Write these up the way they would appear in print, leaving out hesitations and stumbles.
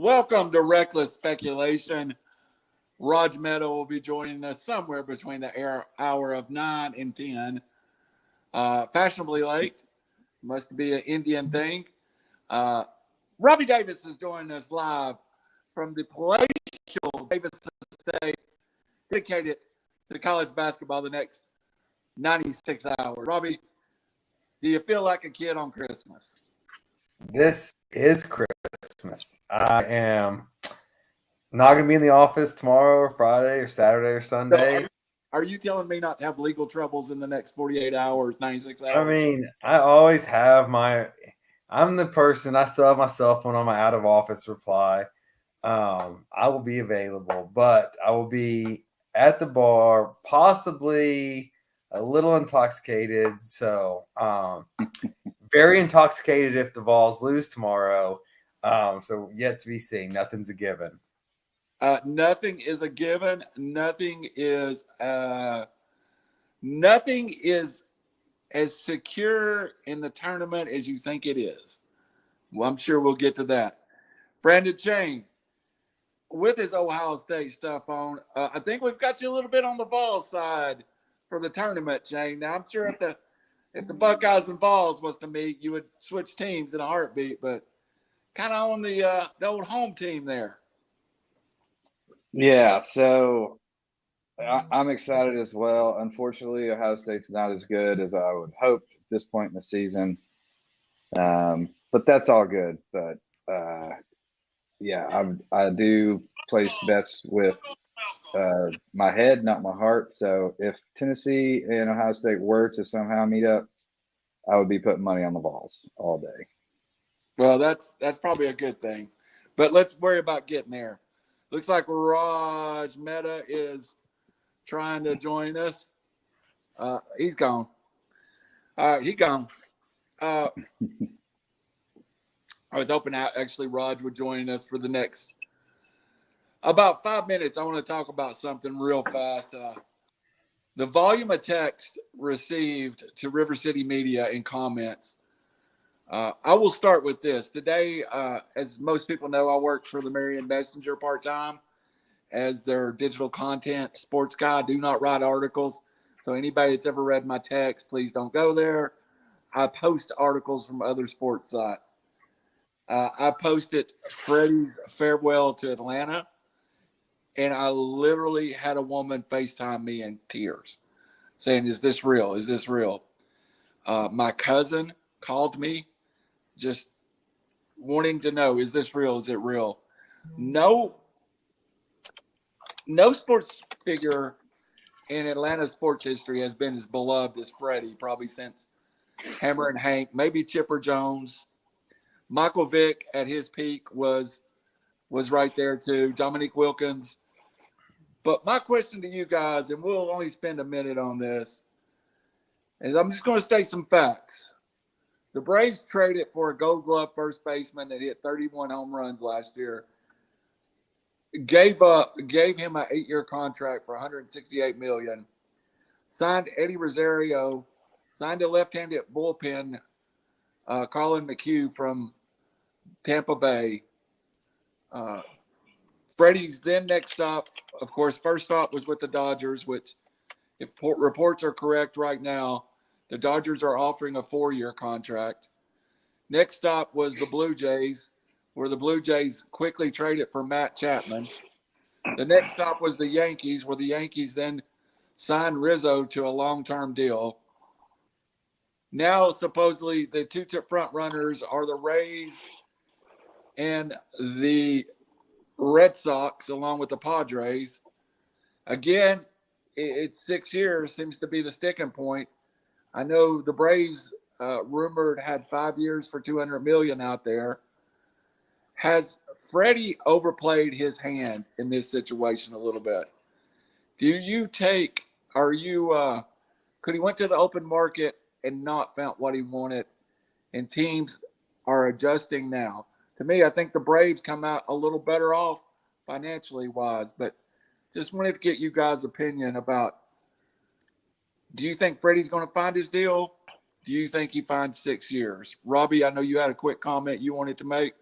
Welcome to Reckless Speculation. Raj Meadow will be joining us somewhere between the hour of 9 and 10. Fashionably late. Must be an Indian thing. Robbie Davis is joining us live from the palatial Davis Estates, dedicated to college basketball the next 96 hours. Robbie, do you feel like a kid on Christmas? This is Christmas. I am not going to be in the office tomorrow or Friday or Saturday or Sunday. So are you telling me not to have legal troubles in the next 48 hours, 96 hours? I mean, I always have I'm the person, I still have my cell phone on my out of office reply. I will be available, but I will be at the bar, possibly a little intoxicated. So, very intoxicated if the Vols lose tomorrow. So yet to be seen. Nothing's a given. Nothing is a given. Nothing is as secure in the tournament as you think it is. Well, I'm sure we'll get to that. Brandon Chain, with his Ohio State stuff on, I think we've got you a little bit on the Vols side for the tournament, Chain. Now, I'm sure if the Buckeyes and Vols was to meet, you would switch teams in a heartbeat, but kind of on the old home team there. Yeah, so I'm excited as well. Unfortunately, Ohio State's not as good as I would hope at this point in the season, but that's all good. But yeah, I do place bets with my head, not my heart. So if Tennessee and Ohio State were to somehow meet up, I would be putting money on the Vols all day. Well, that's probably a good thing. But let's worry about getting there. Looks like Raj Mehta is trying to join us. He's gone. All right, he's gone. I was hoping actually Raj would join us for the next about 5 minutes. I want to talk about something real fast. The volume of text received to River City Media in comments. I will start with this. Today, as most people know, I work for the Marion Messenger part-time as their digital content sports guy. I do not write articles. So anybody that's ever read my text, please don't go there. I post articles from other sports sites. I posted Freddie's farewell to Atlanta, and I literally had a woman FaceTime me in tears saying, "Is this real? Is this real?" My cousin called me just wanting to know, is this real? Is it real? No sports figure in Atlanta sports history has been as beloved as Freddie, probably since Hammer and Hank, maybe Chipper Jones. Michael Vick at his peak was right there too. Dominique Wilkins. But my question to you guys, and we'll only spend a minute on this, is I'm just going to state some facts. The Braves traded for a Gold Glove first baseman that hit 31 home runs last year. Gave him an 8-year contract for $168 million. Signed Eddie Rosario. Signed a left-handed bullpen, Colin McHugh from Tampa Bay. Freddie's then next stop, of course, first stop was with the Dodgers, which, if reports are correct right now, the Dodgers are offering a 4-year contract. Next stop was the Blue Jays, where the Blue Jays quickly traded for Matt Chapman. The next stop was the Yankees, where the Yankees then signed Rizzo to a long-term deal. Now, supposedly, the two front runners are the Rays and the Red Sox, along with the Padres. Again, it's 6 years, seems to be the sticking point. I know the Braves rumored had 5 years for $200 million out there. Has Freddie overplayed his hand in this situation a little bit? Do you take, could he went to the open market and not found what he wanted, and teams are adjusting now? To me, I think the Braves come out a little better off financially wise, but just wanted to get you guys' opinion about, do you think Freddie's going to find his deal? Do you think he finds 6 years? Robbie, I know you had a quick comment you wanted to make.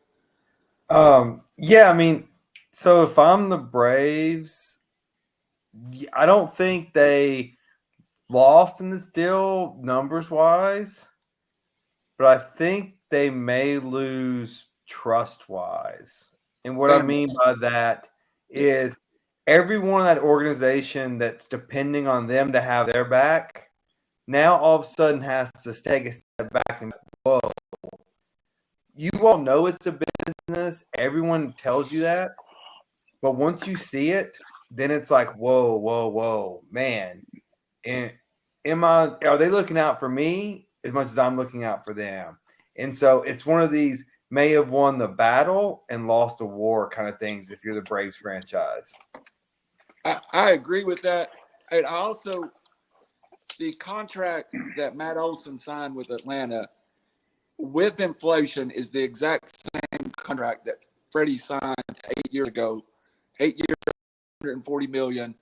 Yeah, I mean, so if I'm the Braves, I don't think they lost in this deal numbers wise, but I think they may lose trust wise. And what I Fan mean by that Yes. is everyone in that organization that's depending on them to have their back now all of a sudden has to take a step back and whoa, you all know it's a business. Everyone tells you that. But once you see it, then it's like, whoa, whoa, whoa, man. And are they looking out for me as much as I'm looking out for them? And so it's one of these may have won the battle and lost a war kind of things if you're the Braves franchise. I agree with that. And I also, the contract that Matt Olson signed with Atlanta with inflation is the exact same contract that Freddie signed 8 years ago. 8 years, 140 million.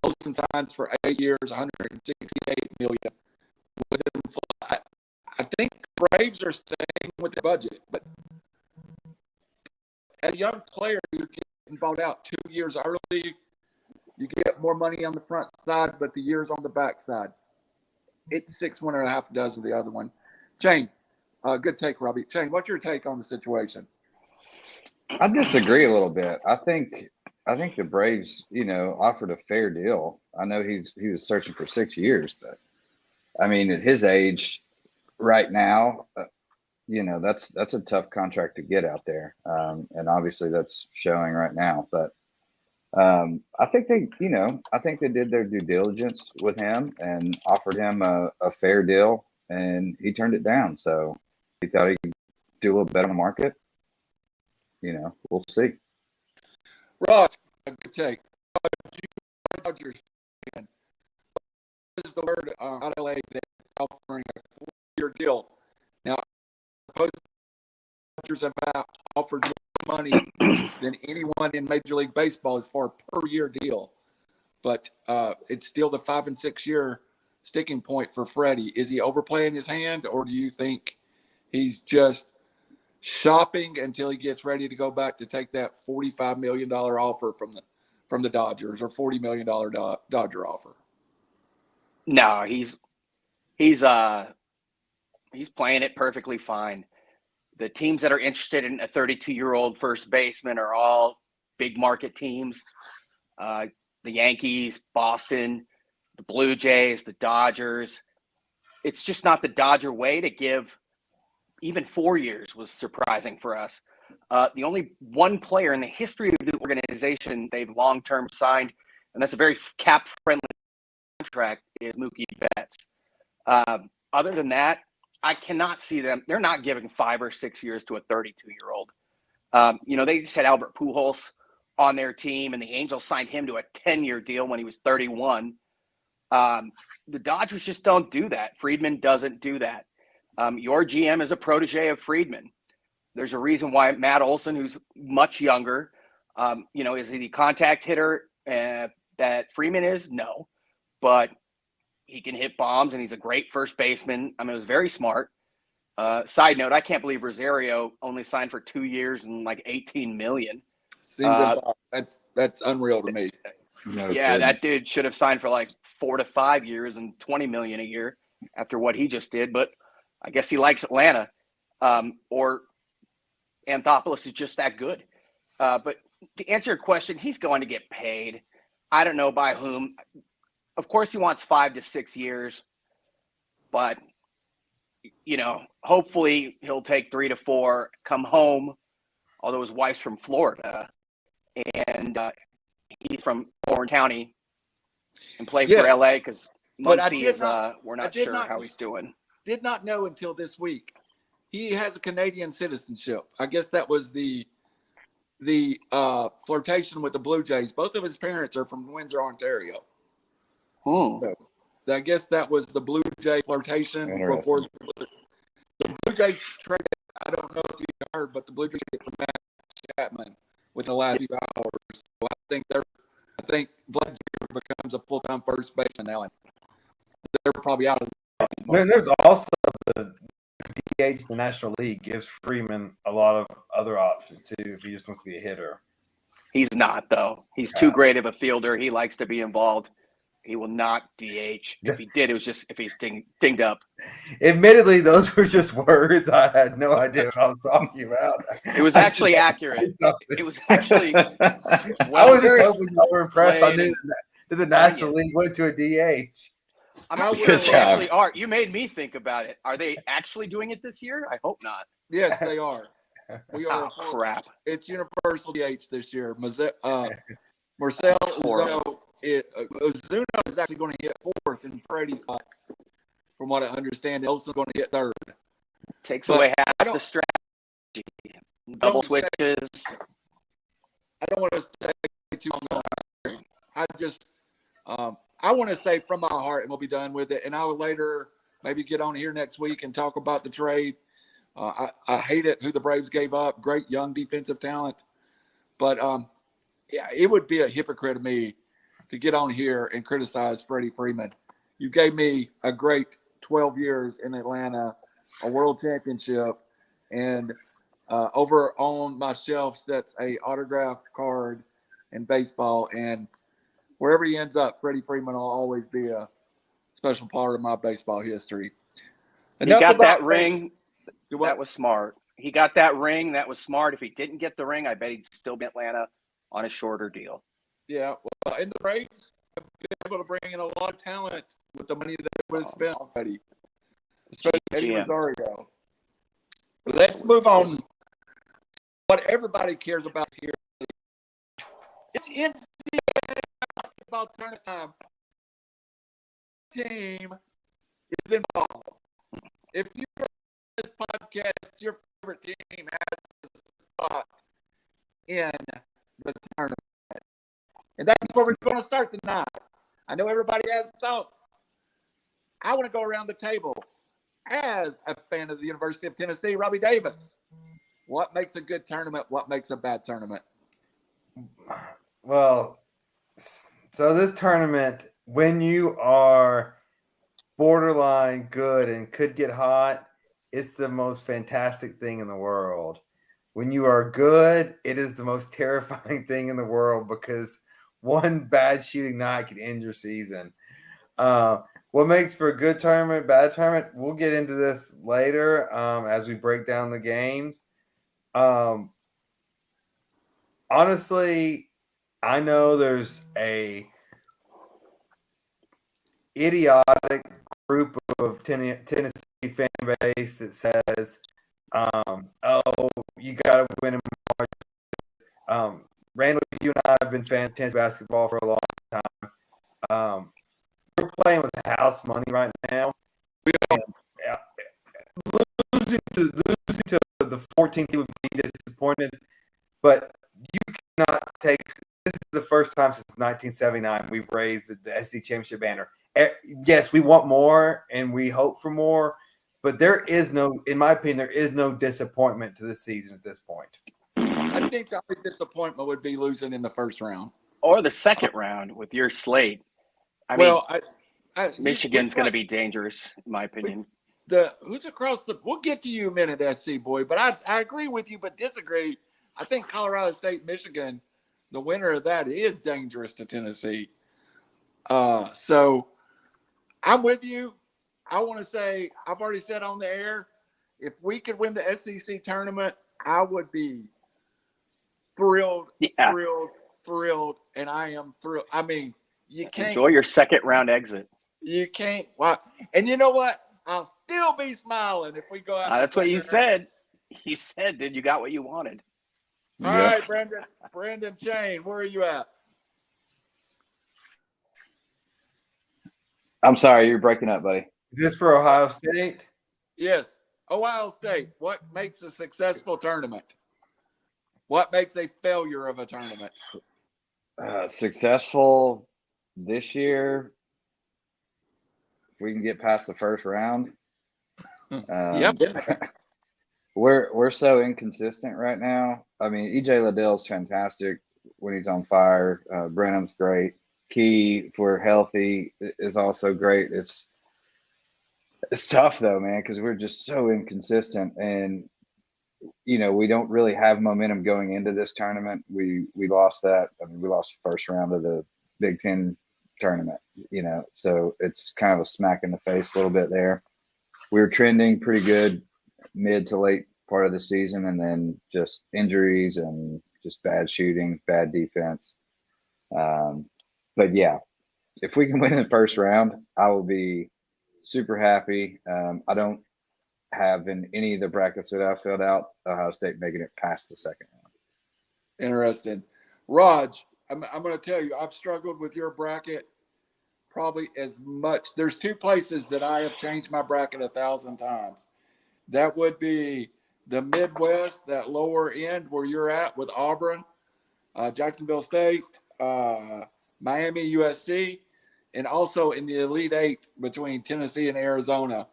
Olson signs for 8 years, 168 million. With I think the Braves are staying with the budget, but as a young player, you're getting bought out 2 years early. You get more money on the front side, but the years on the back side. It's 6, 1.5 dozen the other one. Chain, good take, Robbie. Chain, what's your take on the situation? I disagree a little bit. I think the Braves, offered a fair deal. I know he was searching for 6 years, but I mean, at his age right now, that's a tough contract to get out there, and obviously that's showing right now. But I think they did their due diligence with him and offered him a fair deal, and he turned it down. So he thought he could do a little better on the market. We'll see. Raj, a good take. Dodgers fan. What is the word out of LA that offering a 4-year deal? Now, suppose the Dodgers have offered more money than anyone in Major League Baseball as far per year deal, but it's still the 5 and 6 year sticking point for Freddie. Is he overplaying his hand, or do you think he's just shopping until he gets ready to go back to take that $45 million offer from the Dodgers, or $40 million Dodger offer? No, he's playing it perfectly fine. The teams that are interested in a 32-year-old first baseman are all big market teams. The Yankees, Boston, the Blue Jays, the Dodgers. It's just not the Dodger way to give. Even 4 years was surprising for us. The only one player in the history of the organization they've long-term signed, and that's a very cap-friendly contract, is Mookie Betts. Other than that, I cannot see them. They're not giving 5 or 6 years to a 32-year-old. They just had Albert Pujols on their team, and the Angels signed him to a 10-year deal when he was 31. The Dodgers just don't do that. Friedman doesn't do that. Your GM is a protege of Friedman. There's a reason why Matt Olson, who's much younger, is he the contact hitter that Freeman is? No, but he can hit bombs, and he's a great first baseman. I mean, it was very smart. Side note, I can't believe Rosario only signed for 2 years and like $18 million. Seems that's unreal to me. No Yeah, kidding. that dude should have signed for like 4 to 5 years and $20 million a year after what he just did. But I guess he likes Atlanta, or Anthopoulos is just that good. But to answer your question, he's going to get paid. I don't know by whom. Of course, he wants 5 to 6 years, but hopefully he'll take 3 to 4, come home. Although his wife's from Florida, and he's from Orange County, and play for LA because Muncie is. We're not sure how he's doing. Did not know until this week. He has a Canadian citizenship. I guess that was the flirtation with the Blue Jays. Both of his parents are from Windsor, Ontario. So I guess that was the Blue Jay flirtation before the Blue Jays traded. I don't know if you heard, but the Blue Jays traded for Matt Chapman within the last few hours. So I think Vladimir becomes a full-time first baseman now, and they're probably out of. There's also the DH, the National League gives Freeman a lot of other options too if he just wants to be a hitter. He's not, though. He's too great of a fielder. He likes to be involved. He will not DH. If he did, it was just if he's dinged up. Admittedly, those were just words. I had no idea what I was talking about. It was actually accurate. It was actually I was just hoping y'all were impressed. I knew that the National League went to a DH. I'm not sure they actually are. You made me think about it. Are they actually doing it this year? I hope not. Yes, they are. We are. Oh, crap. It's universal DH this year. Marcel Ozuna is actually going to get fourth, and Freddie's like, from what I understand, Elson's going to get third. Takes away half the strategy. Double switches. I don't want to say too much. I want to say from my heart, and we'll be done with it. And I will later maybe get on here next week and talk about the trade. I hate it who the Braves gave up. Great young defensive talent. But, yeah, it would be a hypocrite of me to get on here and criticize Freddie Freeman. You gave me a great 12 years in Atlanta, a world championship, and over on my shelf that's a autographed card in baseball. And wherever he ends up, Freddie Freeman will always be a special part of my baseball history. He got that ring. That was smart. He got that ring. That was smart. If he didn't get the ring, I bet he'd still be in Atlanta on a shorter deal. Yeah, well, and the Braves have been able to bring in a lot of talent with the money they would have spent on Freddie, especially Eddie Rosario. Let's move on. What everybody cares about here. It's NCAA basketball tournament time. Team is involved. If you heard this podcast, your favorite team has a spot in the tournament. And that's where we're going to start tonight. I know everybody has thoughts. I want to go around the table as a fan of the University of Tennessee, Robbie Davis. What makes a good tournament? What makes a bad tournament? Well, so this tournament, when you are borderline good and could get hot, it's the most fantastic thing in the world. When you are good, it is the most terrifying thing in the world because one bad shooting night can end your season. What makes for a good tournament, bad tournament? We'll get into this later as we break down the games. Honestly, I know there's a idiotic group of Tennessee fan base that says, "Oh, you got to win in March." Randall, you and I have been fans of Tennessee basketball for a long time. We're playing with house money right now. Losing to the 14th would be disappointed, but you cannot take. This is the first time since 1979 we've raised the SEC championship banner. Yes, we want more and we hope for more, but there is no, in my opinion, there is no disappointment to this season at this point. I think the only disappointment would be losing in the first round or the second round with your slate. I mean, Michigan's going to be dangerous, in my opinion. Who's across the? We'll get to you in a minute, SC boy. But I agree with you, but disagree. I think Colorado State, Michigan, the winner of that is dangerous to Tennessee. So I'm with you. I want to say I've already said on the air, if we could win the SEC tournament, I would be thrilled, thrilled, and I am thrilled. I mean, you can't enjoy your second round exit. You can't. Well, and you know what? I'll still be smiling if we go out. That's what you said. You said, dude, you got what you wanted. All right, Brandon Chain, where are you at? I'm sorry, you're breaking up, buddy. Is this for Ohio State? Yes. Ohio State. What makes a successful tournament? What makes a failure of a tournament? Successful this year, if we can get past the first round. Yep. We're so inconsistent right now. I mean, EJ Liddell's fantastic when he's on fire. Brenham's great. Key, if we're healthy, is also great. It's tough though, man, because we're just so inconsistent, and we don't really have momentum going into this tournament. We lost that. I mean, we lost the first round of the Big Ten tournament. So it's kind of a smack in the face a little bit there. We were trending pretty good mid to late part of the season, and then just injuries and just bad shooting, bad defense. But yeah, if we can win the first round, I will be super happy. I don't have in any of the brackets that I filled out Ohio State making it past the second round. Interesting. Raj, I'm going to tell you, I've struggled with your bracket probably as much. There's two places that I have changed my bracket 1,000 times. That would be the Midwest, that lower end where you're at with Auburn, Jacksonville State, Miami, USC, and also in the Elite Eight between Tennessee and Arizona.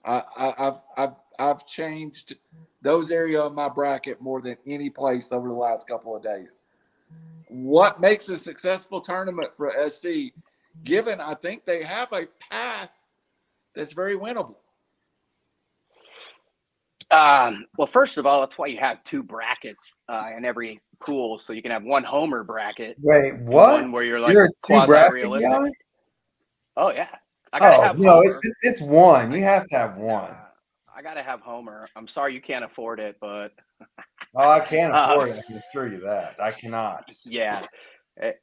I've changed those areas of my bracket more than any place over the last couple of days. What makes a successful tournament for SC, given I think they have a path that's very winnable? Well, first of all, that's why you have two brackets in every pool, so you can have one homer bracket. Wait, what? One where you're like You're a quasi-realistic. two-bracket guy? Oh yeah, I gotta have homer. It's one. You have to have one. I gotta have homer. I'm sorry you can't afford it, but I can't afford it. I can assure you that. I cannot. Yeah.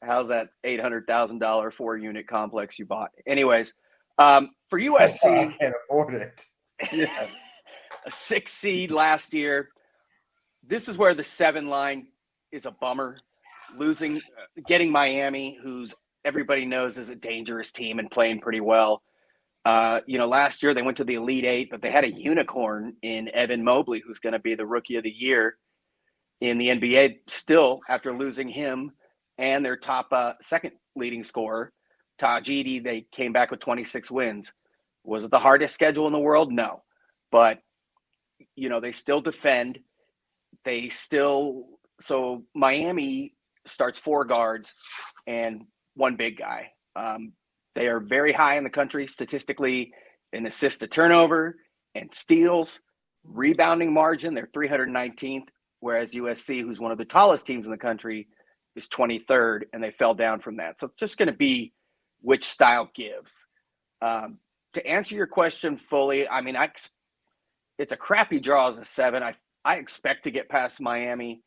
How's that $800,000 4-unit complex you bought? Anyways, for USC, I can't afford it. Yeah. a 6 seed last year. This is where the 7 line is a bummer. Getting Miami, who's everybody knows is a dangerous team and playing pretty well. Last year they went to the Elite Eight, but they had a unicorn in Evan Mobley, who's going to be the Rookie of the Year in the NBA still after losing him and their top second leading scorer, Tajidi. They came back with 26 wins. Was it the hardest schedule in the world? No. But, they still defend. So Miami starts 4 guards and 1 big guy. They are very high in the country statistically in assists to turnover and steals, rebounding margin. They're 319th, whereas USC, who's one of the tallest teams in the country, is 23rd, and they fell down from that. So it's just going to be which style gives. To answer your question fully, I mean, it's a crappy draw as a 7. I expect to get past Miami.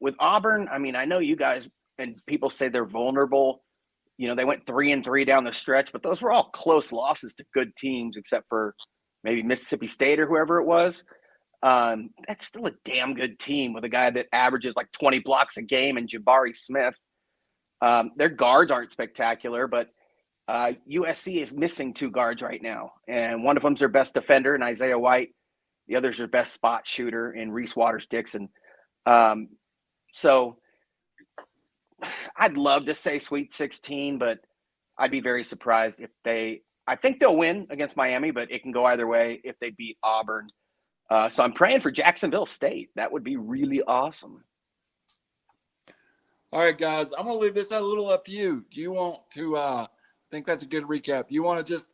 With Auburn, I mean, I know you guys and people say they're vulnerable. They went 3-3 down the stretch, but those were all close losses to good teams, except for maybe Mississippi State or whoever it was. That's still a damn good team with a guy that averages like 20 blocks a game and Jabari Smith. Their guards aren't spectacular, but USC is missing 2 guards right now. And one of them's their best defender in Isaiah White. The other's their best spot shooter in Reese Waters-Dixon. So I'd love to say Sweet 16, but I'd be very surprised if I think they'll win against Miami, but it can go either way if they beat Auburn. So I'm praying for Jacksonville State. That would be really awesome. All right, guys, I'm going to leave this a little up to you. Do you want to I think that's a good recap. Do you want to just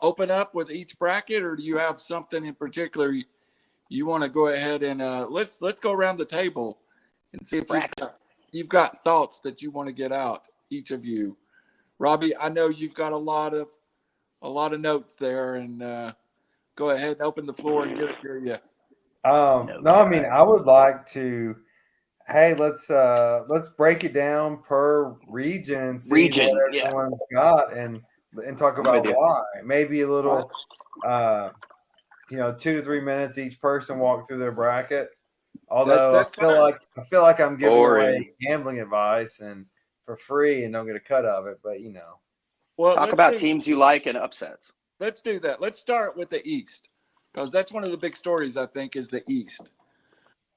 open up with each bracket, or do you have something in particular you want to go ahead and let's go around the table and see if you've got thoughts that you want to get out, each of you. Robbie, I know you've got a lot of notes there, and go ahead and open the floor and give it to you. I mean, I would like to. Hey, let's break it down per region and see what everyone's got, and talk about why. Maybe a little, 2 to 3 minutes each person walk through their bracket. Although I feel like I'm giving away gambling advice and for free and don't get a cut of it, but Well, talk about teams you like and upsets. Let's do that. Let's start with the East, because that's one of the big stories, I think, is the East,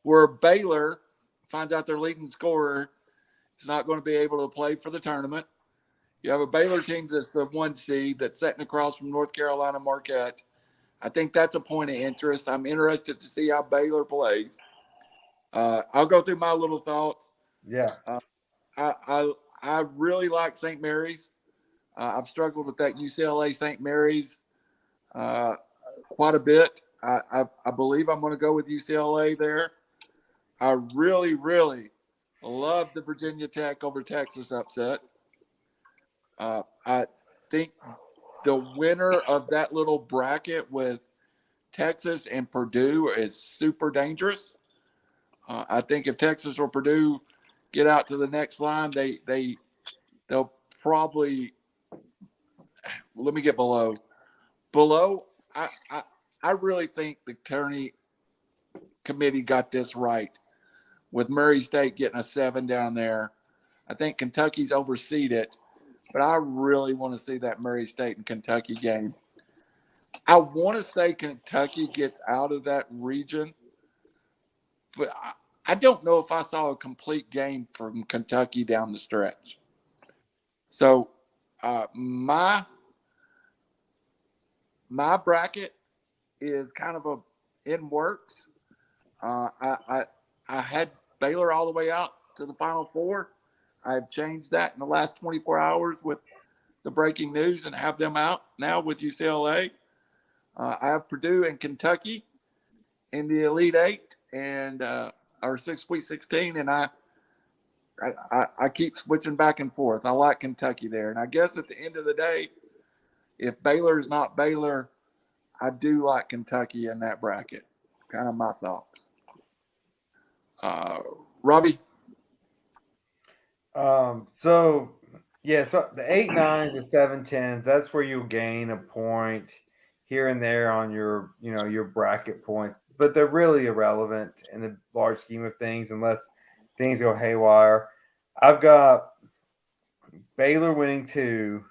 where Baylor finds out their leading scorer is not going to be able to play for the tournament. You have a Baylor team that's the 1 seed that's sitting across from North Carolina Marquette. I think that's a point of interest. I'm interested to see how Baylor plays. I'll go through my little thoughts. Yeah. I really like St. Mary's. I've struggled with that UCLA St. Mary's quite a bit. I believe I'm going to go with UCLA there. I really, really love the Virginia Tech over Texas upset. I think the winner of that little bracket with Texas and Purdue is super dangerous. I think if Texas or Purdue get out to the next line, they'll probably. Let me get below. Below, I really think the tourney committee got this right with Murray State getting a 7 down there. I think Kentucky's overseeded, but I really want to see that Murray State and Kentucky game. I want to say Kentucky gets out of that region, but I don't know if I saw a complete game from Kentucky down the stretch. So my bracket is kind of in works. I had Baylor all the way out to the Final Four. I've changed that in the last 24 hours with the breaking news and have them out now with UCLA. I have Purdue and Kentucky in the Elite Eight and our Sweet 16, and I keep switching back and forth. I like Kentucky there, and I guess at the end of the day, if Baylor is not Baylor, I do like Kentucky in that bracket. Kind of my thoughts. Robbie? So the 8-9s and 7-10s, that's where you'll gain a point here and there on your bracket points, but they're really irrelevant in the large scheme of things unless things go haywire. I've got Baylor winning 2.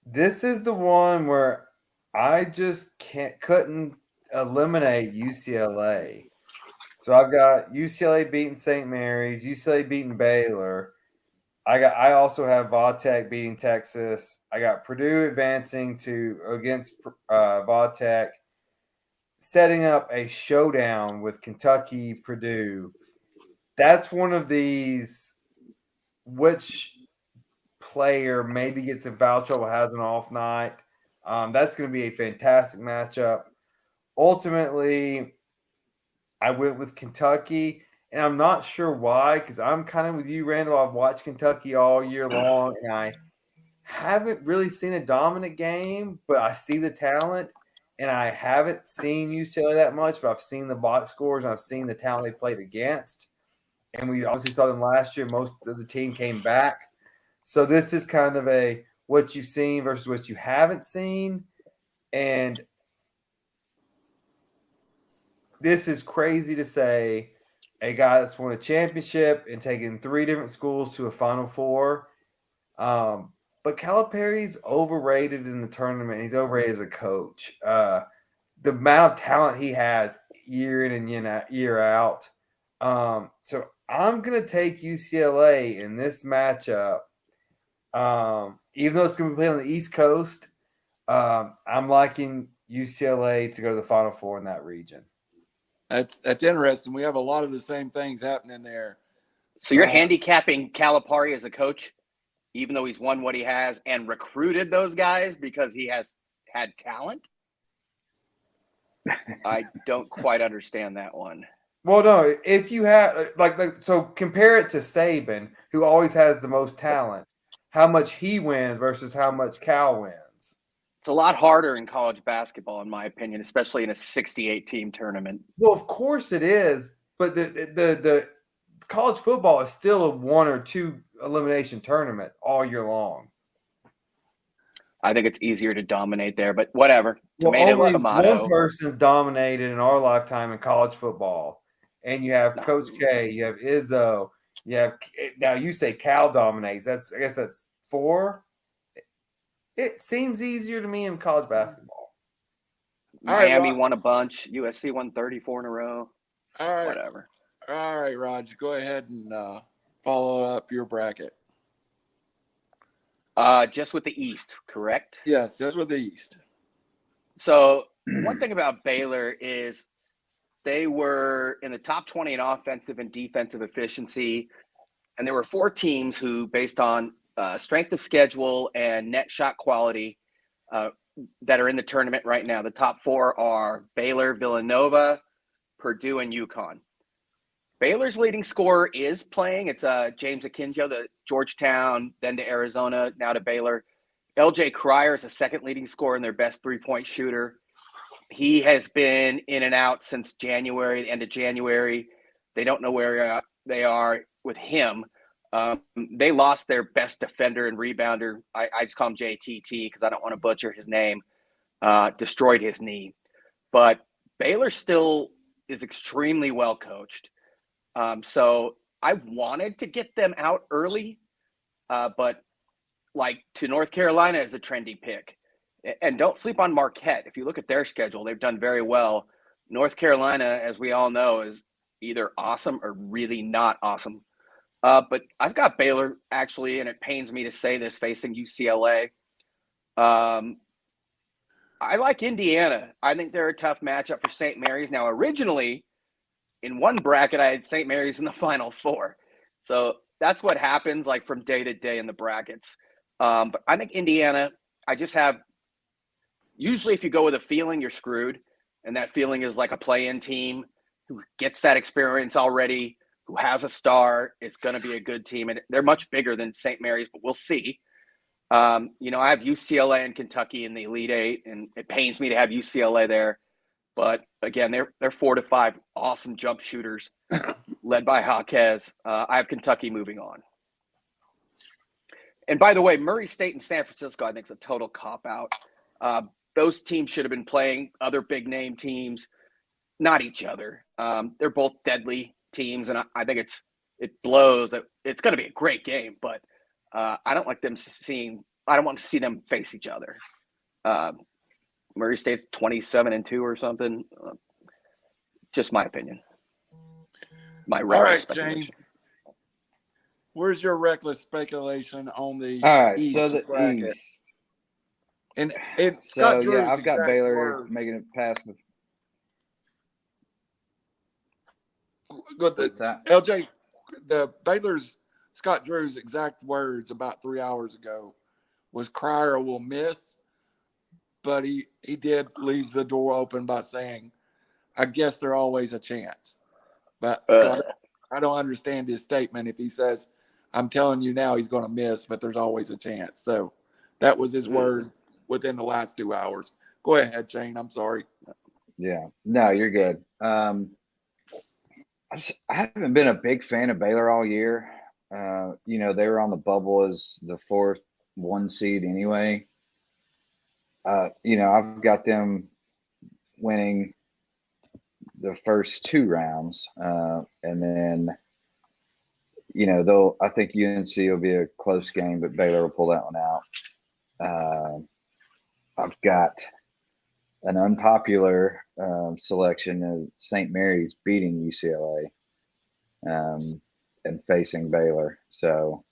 This is the one where I just couldn't eliminate UCLA. So I've got UCLA beating St. Mary's, UCLA beating Baylor. I also have Vautech beating Texas. I got Purdue advancing against Vautech, setting up a showdown with Kentucky, Purdue. That's one of these. Which player maybe gets in foul trouble, has an off night? That's going to be a fantastic matchup. Ultimately, I went with Kentucky, and I'm not sure why, because I'm kind of with you, Randall. I've watched Kentucky all year long, and I haven't really seen a dominant game, but I see the talent, and I haven't seen UCLA that much, but I've seen the box scores, and I've seen the talent they played against. And we obviously saw them last year. Most of the team came back. So this is kind of a what you've seen versus what you haven't seen. And this is crazy to say, a guy that's won a championship and taken 3 different schools to a Final Four. But Calipari's overrated in the tournament. He's overrated as a coach. The amount of talent he has year in and year out. So I'm going to take UCLA in this matchup. Even though it's going to be played on the East Coast, I'm liking UCLA to go to the Final Four in that region. That's interesting. We have a lot of the same things happening there. So you're handicapping Calipari as a coach, even though he's won what he has and recruited those guys because he has had talent? I don't quite understand that one. Well, no, if you have so compare it to Saban, who always has the most talent, how much he wins versus how much Cal wins. It's a lot harder in college basketball, in my opinion, especially in a 68-team tournament. Well, of course it is, but the college football is still a 1 or 2 elimination tournament all year long. I think it's easier to dominate there, but whatever. Well, Tomato, only tomato. one person's dominated in our lifetime in college football. And you have Coach K, you have Izzo, now you say Cal dominates. I guess that's 4. It seems easier to me in college basketball. Miami won a bunch. USC won 34 in a row. All right. Whatever. All right, Raj, go ahead and follow up your bracket. Just with the East, correct? Yes, just with the East. So one thing about Baylor is they were in the top 20 in offensive and defensive efficiency. And there were 4 teams who, based on strength of schedule and net shot quality, that are in the tournament right now. The top 4 are Baylor, Villanova, Purdue, and UConn. Baylor's leading scorer is playing. It's James Akinjo, the Georgetown, then to Arizona, now to Baylor. LJ Cryer is the second leading scorer and their best three-point shooter. He has been in and out since January, the end of January. They don't know where they are with him. They lost their best defender and rebounder. I just call him JTT because I don't want to butcher his name. Destroyed his knee. But Baylor still is extremely well coached. So I wanted to get them out early, but like to North Carolina is a trendy pick. And don't sleep on Marquette. If you look at their schedule, they've done very well. North Carolina, as we all know, is either awesome or really not awesome. But I've got Baylor, actually, and it pains me to say this, facing UCLA. I like Indiana. I think they're a tough matchup for St. Mary's. Now, originally, in one bracket, I had St. Mary's in the Final Four. So that's what happens like from day to day in the brackets. But I think Indiana, I just have – usually if you go with a feeling, you're screwed. And that feeling is like a play-in team who gets that experience already, who has a star. It's going to be a good team. And they're much bigger than St. Mary's, but we'll see. I have UCLA and Kentucky in the Elite Eight, and it pains me to have UCLA there. But again, they're 4 to 5 awesome jump shooters led by Jaquez. I have Kentucky moving on. And by the way, Murray State and San Francisco, I think, is a total cop-out. Those teams should have been playing other big-name teams, not each other. They're both deadly teams, and I think it blows. It's going to be a great game, but I don't like them I don't want to see them face each other. Murray State's 27-2 or something. Just my opinion. My reckless speculation. Jane. Where's your reckless speculation on the All right, East so the bracket? East. And So Scott Drew's I've got exact Baylor words. making it past Good. the LJ, the Baylor's Scott Drew's exact words about 3 hours ago was Cryer will miss, but he did leave the door open by saying, I guess there's always a chance. But so I don't understand his statement if he says, I'm telling you now he's going to miss, but there's always a chance. So that was his word within the last 2 hours. Go ahead, Shane. I'm sorry. Yeah, no, you're good. I haven't been a big fan of Baylor all year. They were on the bubble as the 4th 1 seed anyway. I've got them winning the first 2 rounds, and then I think UNC will be a close game, but Baylor will pull that one out. I've got an unpopular selection of St. Mary's beating UCLA and facing Baylor. So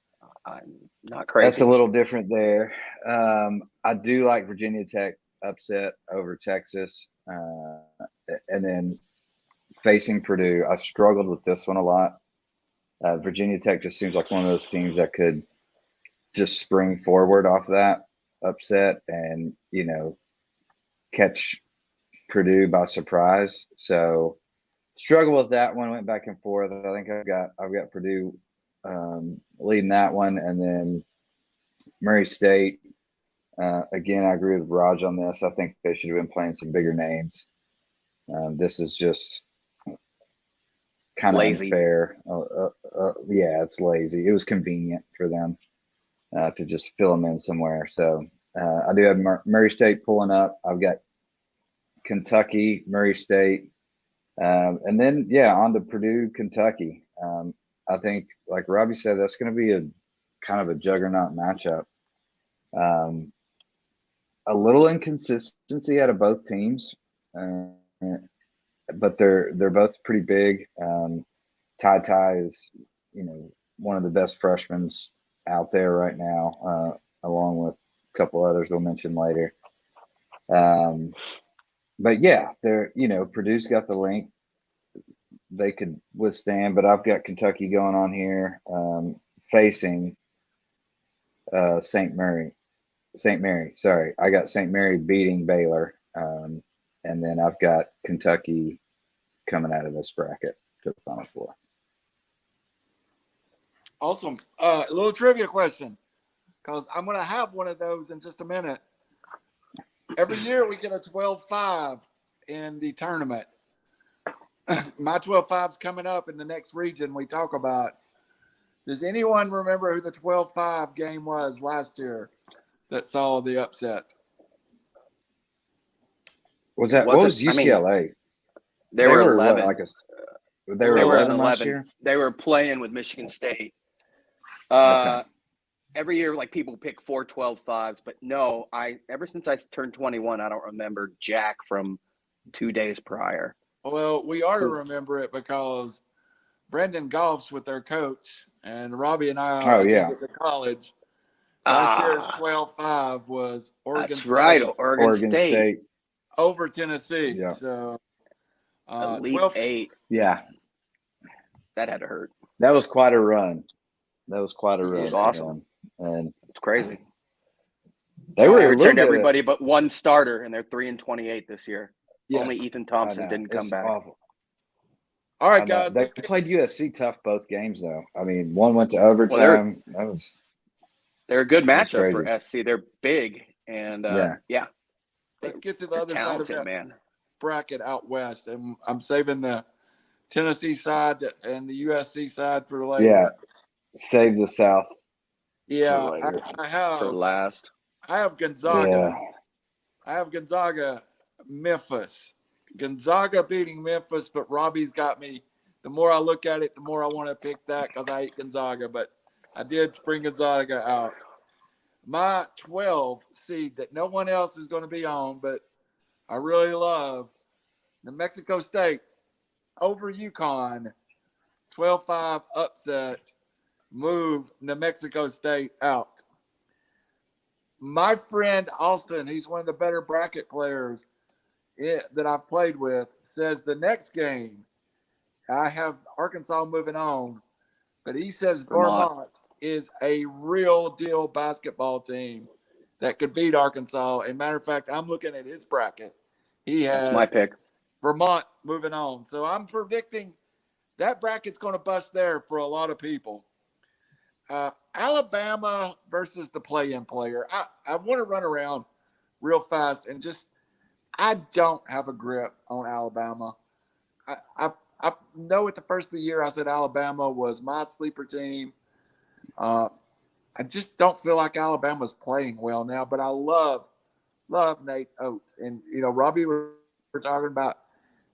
I'm not crazy. that's a little different there. I do like Virginia Tech upset over Texas. And then facing Purdue, I struggled with this one a lot. Virginia Tech just seems like one of those teams that could just spring forward off that upset and, catch Purdue by surprise. So struggle with that one, went back and forth. I think I've got Purdue leading that one, and then Murray State. Again, I agree with Raj on this. I think they should have been playing some bigger names. This is just kind of lazy. Unfair. Yeah, it's lazy. It was convenient for them to just fill them in somewhere. So I do have Murray State pulling up. I've got Kentucky, Murray State, and then on to Purdue, Kentucky. I think, like Robbie said, that's going to be a kind of a juggernaut matchup. A little inconsistency out of both teams, but they're both pretty big. Ty is, one of the best freshmen out there right now, along with a couple others we'll mention later. But they're, Purdue's got the length. They could withstand, but I've got Kentucky going on here, facing St. Mary. St. Mary. Sorry, I got St. Mary beating Baylor, and then I've got Kentucky coming out of this bracket to the Final Four. Awesome. A little trivia question, because I'm going to have one of those in just a minute. Every year we get a 12-5 in the tournament. My 12-5's coming up in the next region we talk about. Does anyone remember who the 12-5 game was last year that saw the upset? Was that what was UCLA? They were 11. They were 11 last 11. year. They were playing with Michigan State. Okay. Every year, like, people pick 4 12-5s, but no, ever since I turned 21, I don't remember jack from 2 days prior. Well, we ought to remember it because Brendan Goff's with their coach, and Robbie and I attended the college. Last year's 12-5 was Oregon State. Right, Oregon State. Over Tennessee. Yeah. So, Elite 8. Yeah. That had to hurt. That was quite a run. It was awesome. And it's crazy. They were returned everybody but one starter, and they're 3-28 this year. Yes. Only Ethan Thompson didn't come back. Awful. All right, guys. They played USC tough both games, though. I mean, one went to overtime. They're a good matchup for SC. They're big, and yeah. Let's get to the other side of that bracket out west, and I'm saving the Tennessee side and the USC side for later. Yeah, save the South. Yeah, I have for last. I have Gonzaga. Yeah. I have Gonzaga, Memphis. Gonzaga beating Memphis, but Robbie's got me. The more I look at it, the more I want to pick that because I hate Gonzaga, but I did bring Gonzaga out. My 12 seed that no one else is going to be on, but I really love, New Mexico State over UConn, 12-5 upset, move New Mexico State out. My friend Austin, he's one of the better bracket players that I've played with, says the next game, I have Arkansas moving on, but he says Vermont is a real deal basketball team that could beat Arkansas. And matter of fact, I'm looking at his bracket. He has my pick. Vermont moving on. So I'm predicting that bracket's going to bust there for a lot of people. Alabama versus the play-in player. I want to run around real fast and I don't have a grip on Alabama. I know at the first of the year I said Alabama was my sleeper team. I just don't feel like Alabama's playing well now, but I love Nate Oates. And, Robbie, we're talking about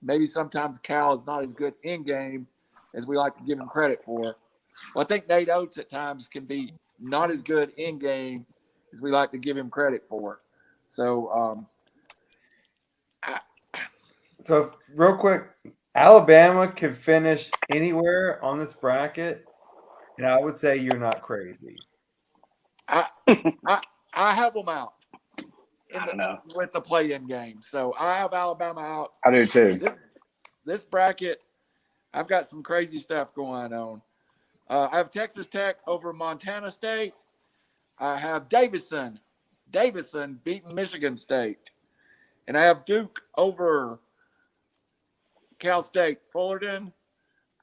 maybe sometimes Cal is not as good in game as we like to give him credit for. Well, I think Nate Oates at times can be not as good in game as we like to give him credit for. So, So real quick, Alabama could finish anywhere on this bracket, and I would say you're not crazy. I have them out with the play-in game. So I have Alabama out. I do too. This bracket, I've got some crazy stuff going on. I have Texas Tech over Montana State. I have Davidson beating Michigan State. And I have Duke over Cal State Fullerton.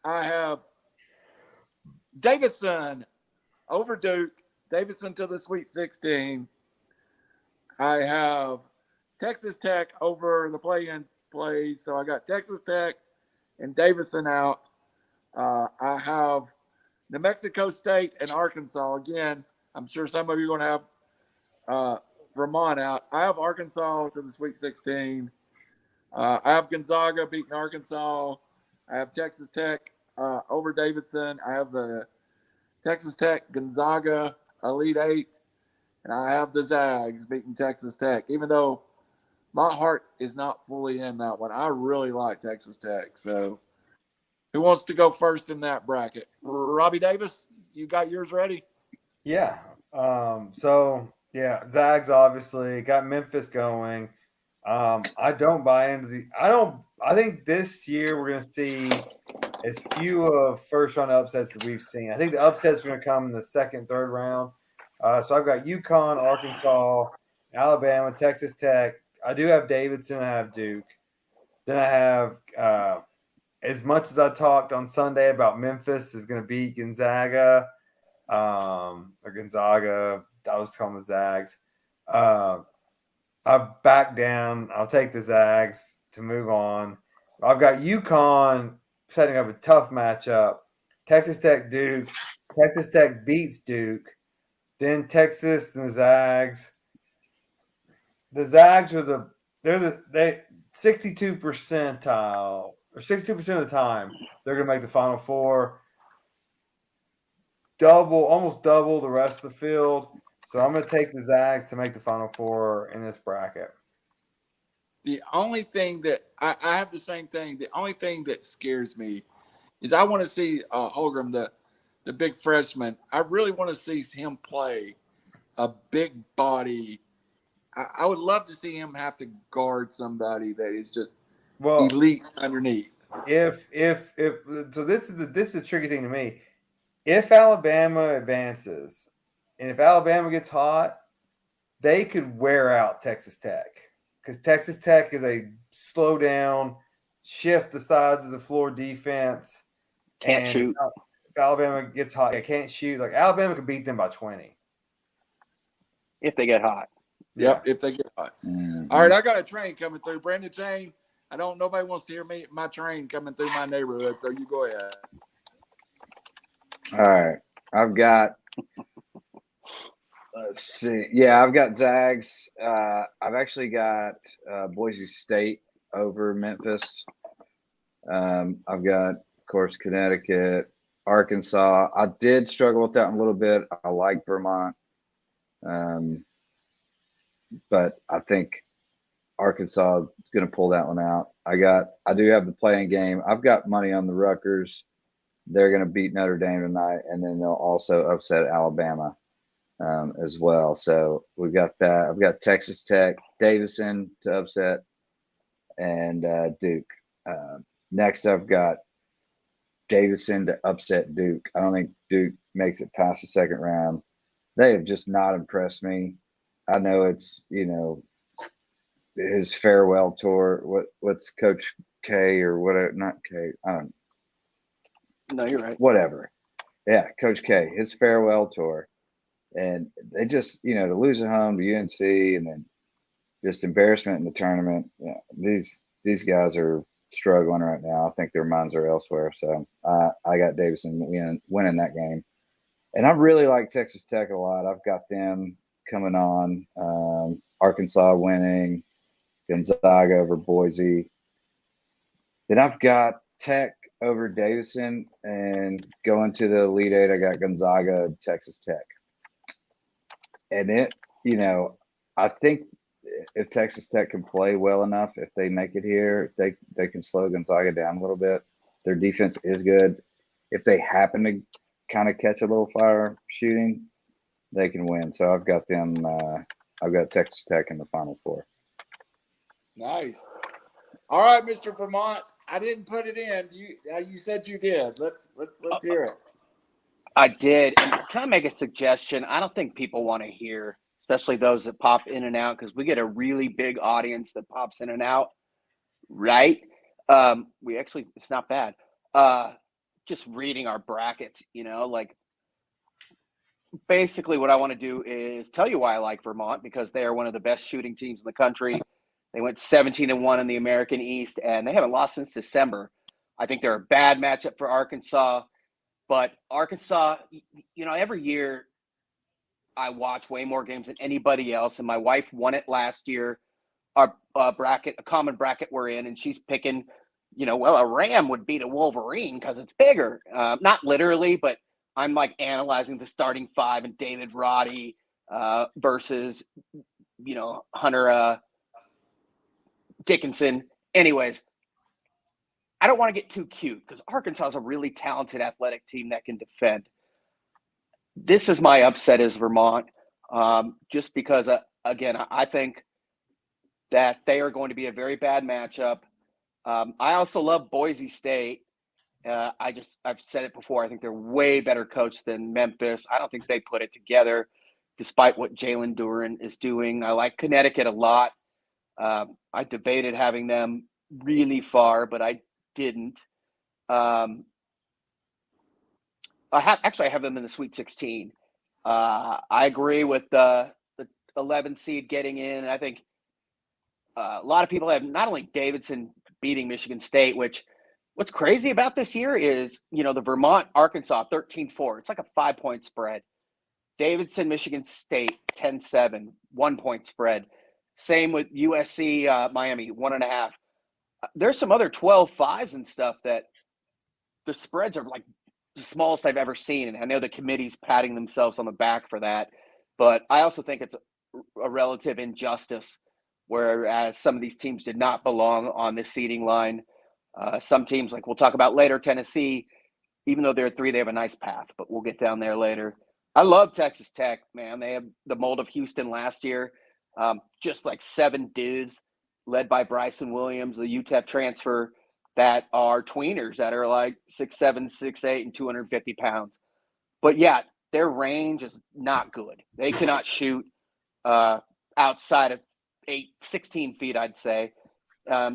I have Davidson over Duke, Davidson to the Sweet 16. I have Texas Tech over the play-in plays. So I got Texas Tech and Davidson out. I have New Mexico State and Arkansas. Again, I'm sure some of you are going to have Vermont out. I have Arkansas to the Sweet 16. I have Gonzaga beating Arkansas. I have Texas Tech over Davidson. I have the Texas Tech, Gonzaga, Elite 8. And I have the Zags beating Texas Tech. Even though my heart is not fully in that one, I really like Texas Tech. So who wants to go first in that bracket? Robbie Davis, you got yours ready? Yeah. Zags obviously got Memphis going. I don't buy into I think this year we're going to see as few of first round upsets that we've seen. I think the upsets are going to come in the second, third round. So I've got UConn, Arkansas, Alabama, Texas Tech. I do have Davidson. I have Duke. Then I have, as much as I talked on Sunday about Memphis is going to beat Gonzaga, or Gonzaga. I was calling the Zags. I've backed down. I'll take the Zags to move on. I've got UConn setting up a tough matchup. Texas Tech, Duke. Texas Tech beats Duke. Then Texas and the Zags. The Zags are they 62 percentile or 62% of the time they're going to make the Final Four. Almost double the rest of the field. So I'm going to take the Zags to make the Final Four in this bracket. The only thing that I have the same thing. The only thing that scares me is I want to see Holgram, the big freshman. I really want to see him play a big body. I would love to see him have to guard somebody that is just elite underneath. If so, this is the tricky thing to me. If Alabama advances, and if Alabama gets hot, they could wear out Texas Tech because Texas Tech is a slow down, shift the sides of the floor defense. Can't shoot. If Alabama gets hot, they can't shoot. Like Alabama could beat them by 20 if they get hot. Yep, if they get hot. Mm-hmm. All right, I got a train coming through. Brandon Chain, nobody wants to hear my train coming through my neighborhood, so you go ahead. All right. I've got, let's see. Yeah, I've got Zags. I've actually got Boise State over Memphis. I've got, of course, Connecticut, Arkansas. I did struggle with that a little bit. I like Vermont. But I think Arkansas is going to pull that one out. I do have the playing game. I've got money on the Rutgers. They're going to beat Notre Dame tonight, and then they'll also upset Alabama as well. So we got that. I've got Texas Tech, Davidson to upset, and Duke. Next, I've got Davidson to upset Duke. I don't think Duke makes it past the second round. They have just not impressed me. I know it's, his farewell tour. What's Coach K or whatever? Not K. I don't know. No, you're right. Whatever. Yeah, Coach K, his farewell tour. And they just, to lose at home to UNC and then just embarrassment in the tournament. Yeah, these guys are struggling right now. I think their minds are elsewhere. So I got Davidson winning that game. And I really like Texas Tech a lot. I've got them coming on. Arkansas winning, Gonzaga over Boise. Then I've got Tech over Davidson, and going to the Elite Eight, I got Gonzaga, Texas Tech. And I think if Texas Tech can play well enough, if they make it here, they can slow Gonzaga down a little bit. Their defense is good. If they happen to kind of catch a little fire shooting, they can win. So I've got them. I've got Texas Tech in the Final Four. Nice. All right, Mr. Vermont. I didn't put it in. You said you did. Let's hear it. I did. And can I make a suggestion? I don't think people want to hear, especially those that pop in and out, because we get a really big audience that pops in and out, right? It's not bad. Just reading our brackets, basically what I want to do is tell you why I like Vermont, because they are one of the best shooting teams in the country. They went 17-1 in the American East, and they haven't lost since December. I think they're a bad matchup for Arkansas, but Arkansas, every year I watch way more games than anybody else, and my wife won it last year. Our bracket, a common bracket we're in, and she's picking, a ram would beat a Wolverine because it's bigger. Not literally, but I'm like analyzing the starting five and David Roddy versus, Hunter Dickinson. Anyways, I don't want to get too cute because Arkansas is a really talented athletic team that can defend. This is my upset is Vermont, just because, again, I think that they are going to be a very bad matchup. I also love Boise State. I've said it before. I think they're way better coached than Memphis. I don't think they put it together. despite what Jalen Duren is doing. I like Connecticut a lot. I debated having them really far, but I didn't. I have them in the Sweet 16. I agree with the 11 seed getting in. I think a lot of people have not only Davidson beating Michigan State, which what's crazy about this year is, the Vermont, Arkansas 13-4. It's like a 5-point spread. Davidson, Michigan State 10-7, 1-point spread. Same with USC, Miami 1.5. There's some other 12-5s and stuff that the spreads are like the smallest I've ever seen. And I know the committee's patting themselves on the back for that, but I also think it's a relative injustice, whereas some of these teams did not belong on this seeding line. Some teams, like we'll talk about later, Tennessee, even though they're 3, they have a nice path, but we'll get down there later. I love Texas Tech, man. They have the mold of Houston last year. Just like 7 dudes led by Bryson Williams, the UTEP transfer, that are tweeners that are like 6'7", 6'8", and 250 pounds. But yeah, their range is not good. They cannot shoot outside of 16 feet, I'd say.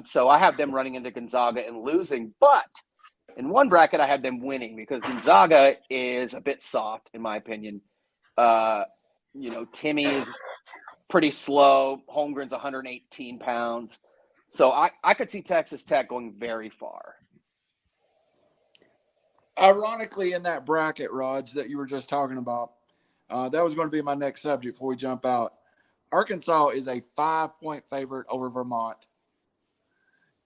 So I have them running into Gonzaga and losing. But in one bracket, I have them winning because Gonzaga is a bit soft, in my opinion. Timmy is pretty slow. Holmgren's 118 pounds. So I could see Texas Tech going very far. Ironically, in that bracket, Raj, that you were just talking about, that was going to be my next subject before we jump out. Arkansas is a 5-point favorite over Vermont.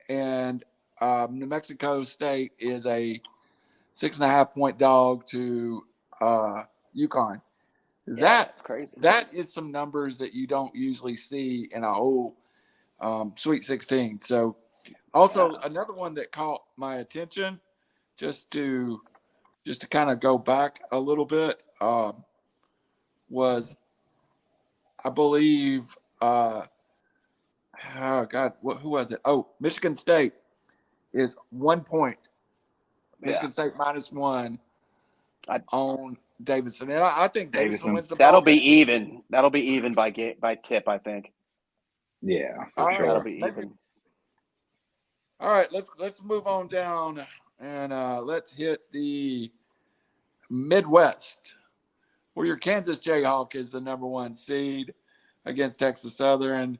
And New Mexico State is a 6.5-point dog to UConn. That's crazy. That is some numbers that you don't usually see in a whole Sweet 16. So also another one that caught my attention, just to kind of go back a little bit, was, I believe, who was it? Oh, Michigan State is 1 point. Michigan State -1 on Davidson. And I think Davidson wins the ball. That'll be even. That'll be even by tip, I think. Yeah, for sure. That'll be even. All right, let's move on down and let's hit the Midwest, where your Kansas Jayhawk is the #1 seed against Texas Southern.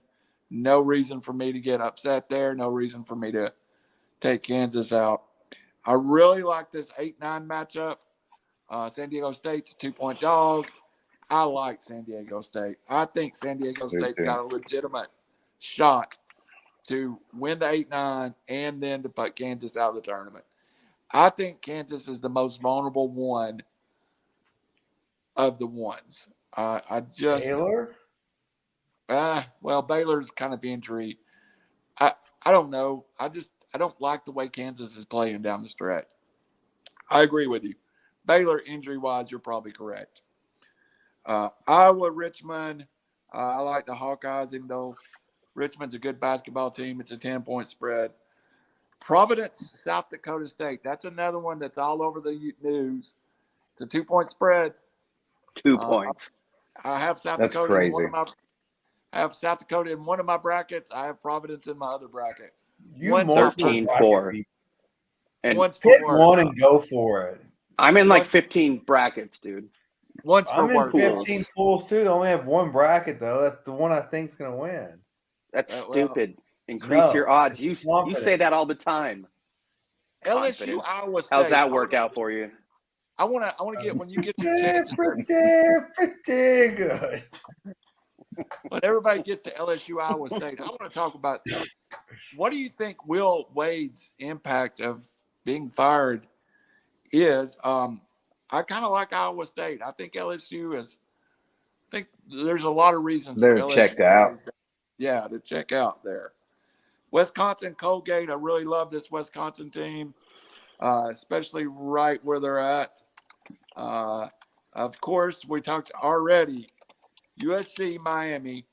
No reason for me to get upset there. No reason for me to take Kansas out. I really like this 8-9 matchup. San Diego State's a 2-point dog. I like San Diego State. I think San Diego State's got a legitimate shot to win the 8-9 and then to put Kansas out of the tournament. I think Kansas is the most vulnerable one of the ones. Baylor? Baylor's kind of injury. I don't know. I don't like the way Kansas is playing down the stretch. I agree with you. Baylor, injury-wise, you're probably correct. Iowa, Richmond, I like the Hawkeyes, even though Richmond's a good basketball team. It's a 10-point spread. Providence, South Dakota State. That's another one that's all over the news. It's a 2-point spread. 2 points. I have South That's Dakota crazy. in one of my I have South Dakota in one of my brackets. I have Providence in my other bracket. One's 13-4. And One's pick for one and go for it. I'm in like 15 brackets, dude. One's for I'm in work. 15 pools too. I only have one bracket though. That's the one I think's gonna win. That's stupid. Increase your odds. You say that all the time. LSU, Iowa State. How's that work out for you? I want to get, when you get your chance, Pretty good. when everybody gets to LSU, Iowa State, I want to talk about, what do you think Will Wade's impact of being fired is? I kind of like Iowa State. I think LSU is. I think there's a lot of reasons They're for LSU checked out. to check out there. Wisconsin, Colgate. I really love this Wisconsin team, especially right where they're at. Of course, we talked already. USC, Miami.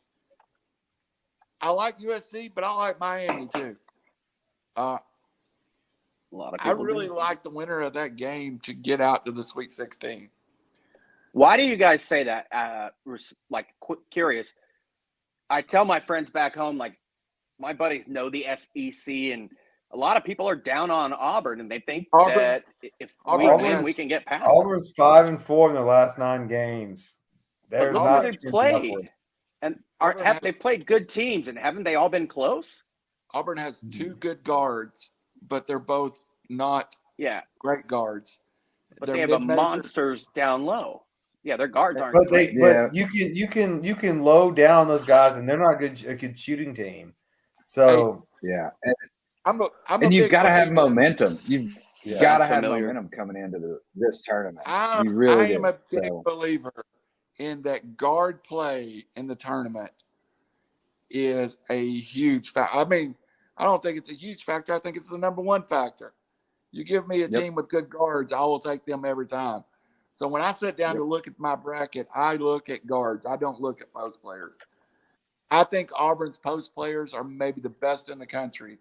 I like USC, but I like Miami too. A lot of I people really do. like the winner of that game to get out to the Sweet 16. Why do you guys say that? Curious. I tell my friends back home, like my buddies know the SEC, and a lot of people are down on Auburn, and they think that if we win, we can get past them. Auburn's 5-4 in their last 9 games. But look who they've played, and they've played good teams, and haven't they all been close? Auburn has 2 good guards, but they're both not great guards. But they have monsters down low. Yeah, their guards aren't. But you can low down those guys, and they're not a good shooting team. So and you've got to have momentum. You've got to have momentum coming into this tournament. You really I am a big believer in that guard play in the tournament is a huge factor. I mean, I don't think it's a huge factor. I think it's the number 1 factor. You give me a team with good guards, I will take them every time. So when I sit down to look at my bracket, I look at guards. I don't look at post players. I think Auburn's post players are maybe the best in the country.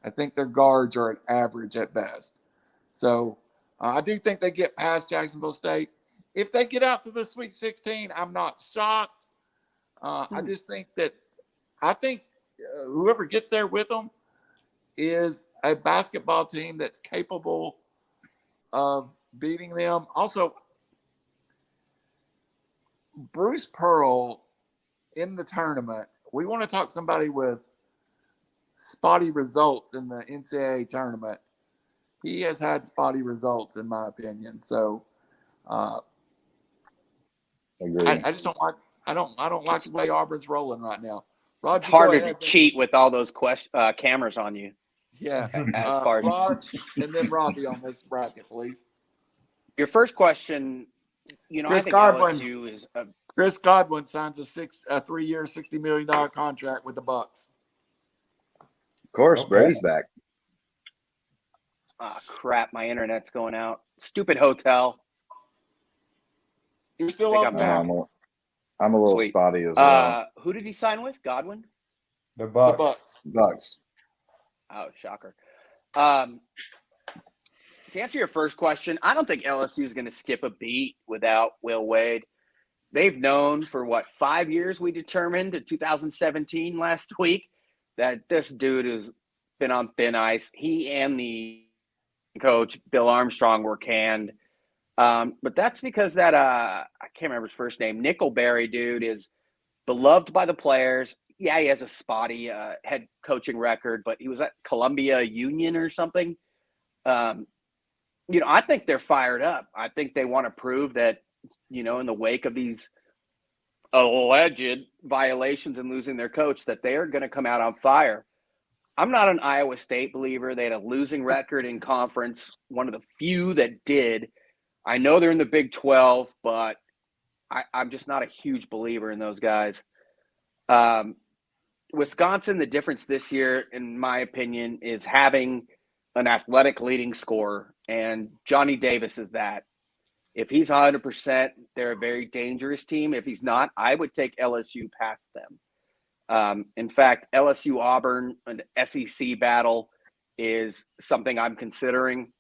I think their guards are at average at best. So I do think they get past Jacksonville State. If they get out to the Sweet 16, I'm not shocked. I just think that whoever gets there with them is a basketball team that's capable of beating them. Also, Bruce Pearl in the tournament, we want to talk somebody with spotty results in the NCAA tournament. He has had spotty results, in my opinion. So, I just don't like. I don't like the way Auburn's rolling right now. Roger, it's harder to cheat with all those cameras on you. Yeah, as far as Raj and then Robbie on this bracket, please. Your first question, Chris I think Godwin, LSU is Chris Godwin signs a 3-year, $60 million contract with the Bucks. Of course, Brady's back. Ah, crap! My internet's going out. Stupid hotel. You're still up now. I'm a little spotty as well. Who did he sign with? Godwin? The Bucks. Bucks. Oh, shocker. To answer your first question, I don't think LSU is going to skip a beat without Will Wade. They've known for 5 years, we determined in 2017 last week, that this dude has been on thin ice. He and the coach, Bill Armstrong, were canned. But that's because that I can't remember his first name, Nickelberry dude, is beloved by the players. Yeah, he has a spotty head coaching record, but he was at Columbia Union or something. I think they're fired up. I think they want to prove that, in the wake of these alleged violations and losing their coach, that they are going to come out on fire. I'm not an Iowa State believer. They had a losing record in conference, one of the few that did. I know they're in the Big 12, but I'm just not a huge believer in those guys. Wisconsin, the difference this year, in my opinion, is having an athletic leading scorer, and Johnny Davis is that. If he's 100%, they're a very dangerous team. If he's not, I would take LSU past them. In fact, LSU-Auburn, an SEC battle, is something I'm considering.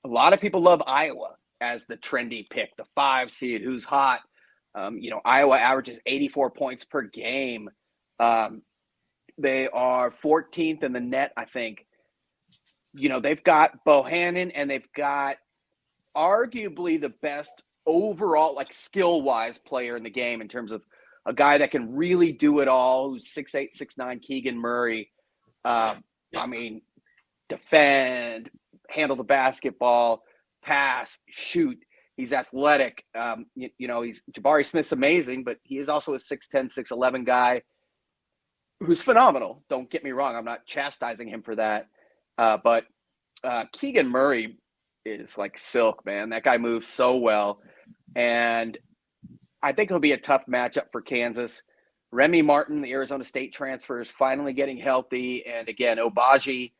A lot of people love Iowa as the trendy pick, the 5 seed, who's hot. Iowa averages 84 points per game. They are 14th in the net, I think. They've got Bohannon, and they've got arguably the best overall, skill-wise player in the game in terms of a guy that can really do it all, who's 6'8", 6'9", Keegan Murray. Defend, handle the basketball, pass, shoot. He's athletic. He's Jabari Smith's amazing, but he is also a 6'10", 6'11" guy who's phenomenal. Don't get me wrong. I'm not chastising him for that. But Keegan Murray is like silk, man. That guy moves so well. And I think it'll be a tough matchup for Kansas. Remy Martin, the Arizona State transfer, is finally getting healthy. And again, Obaji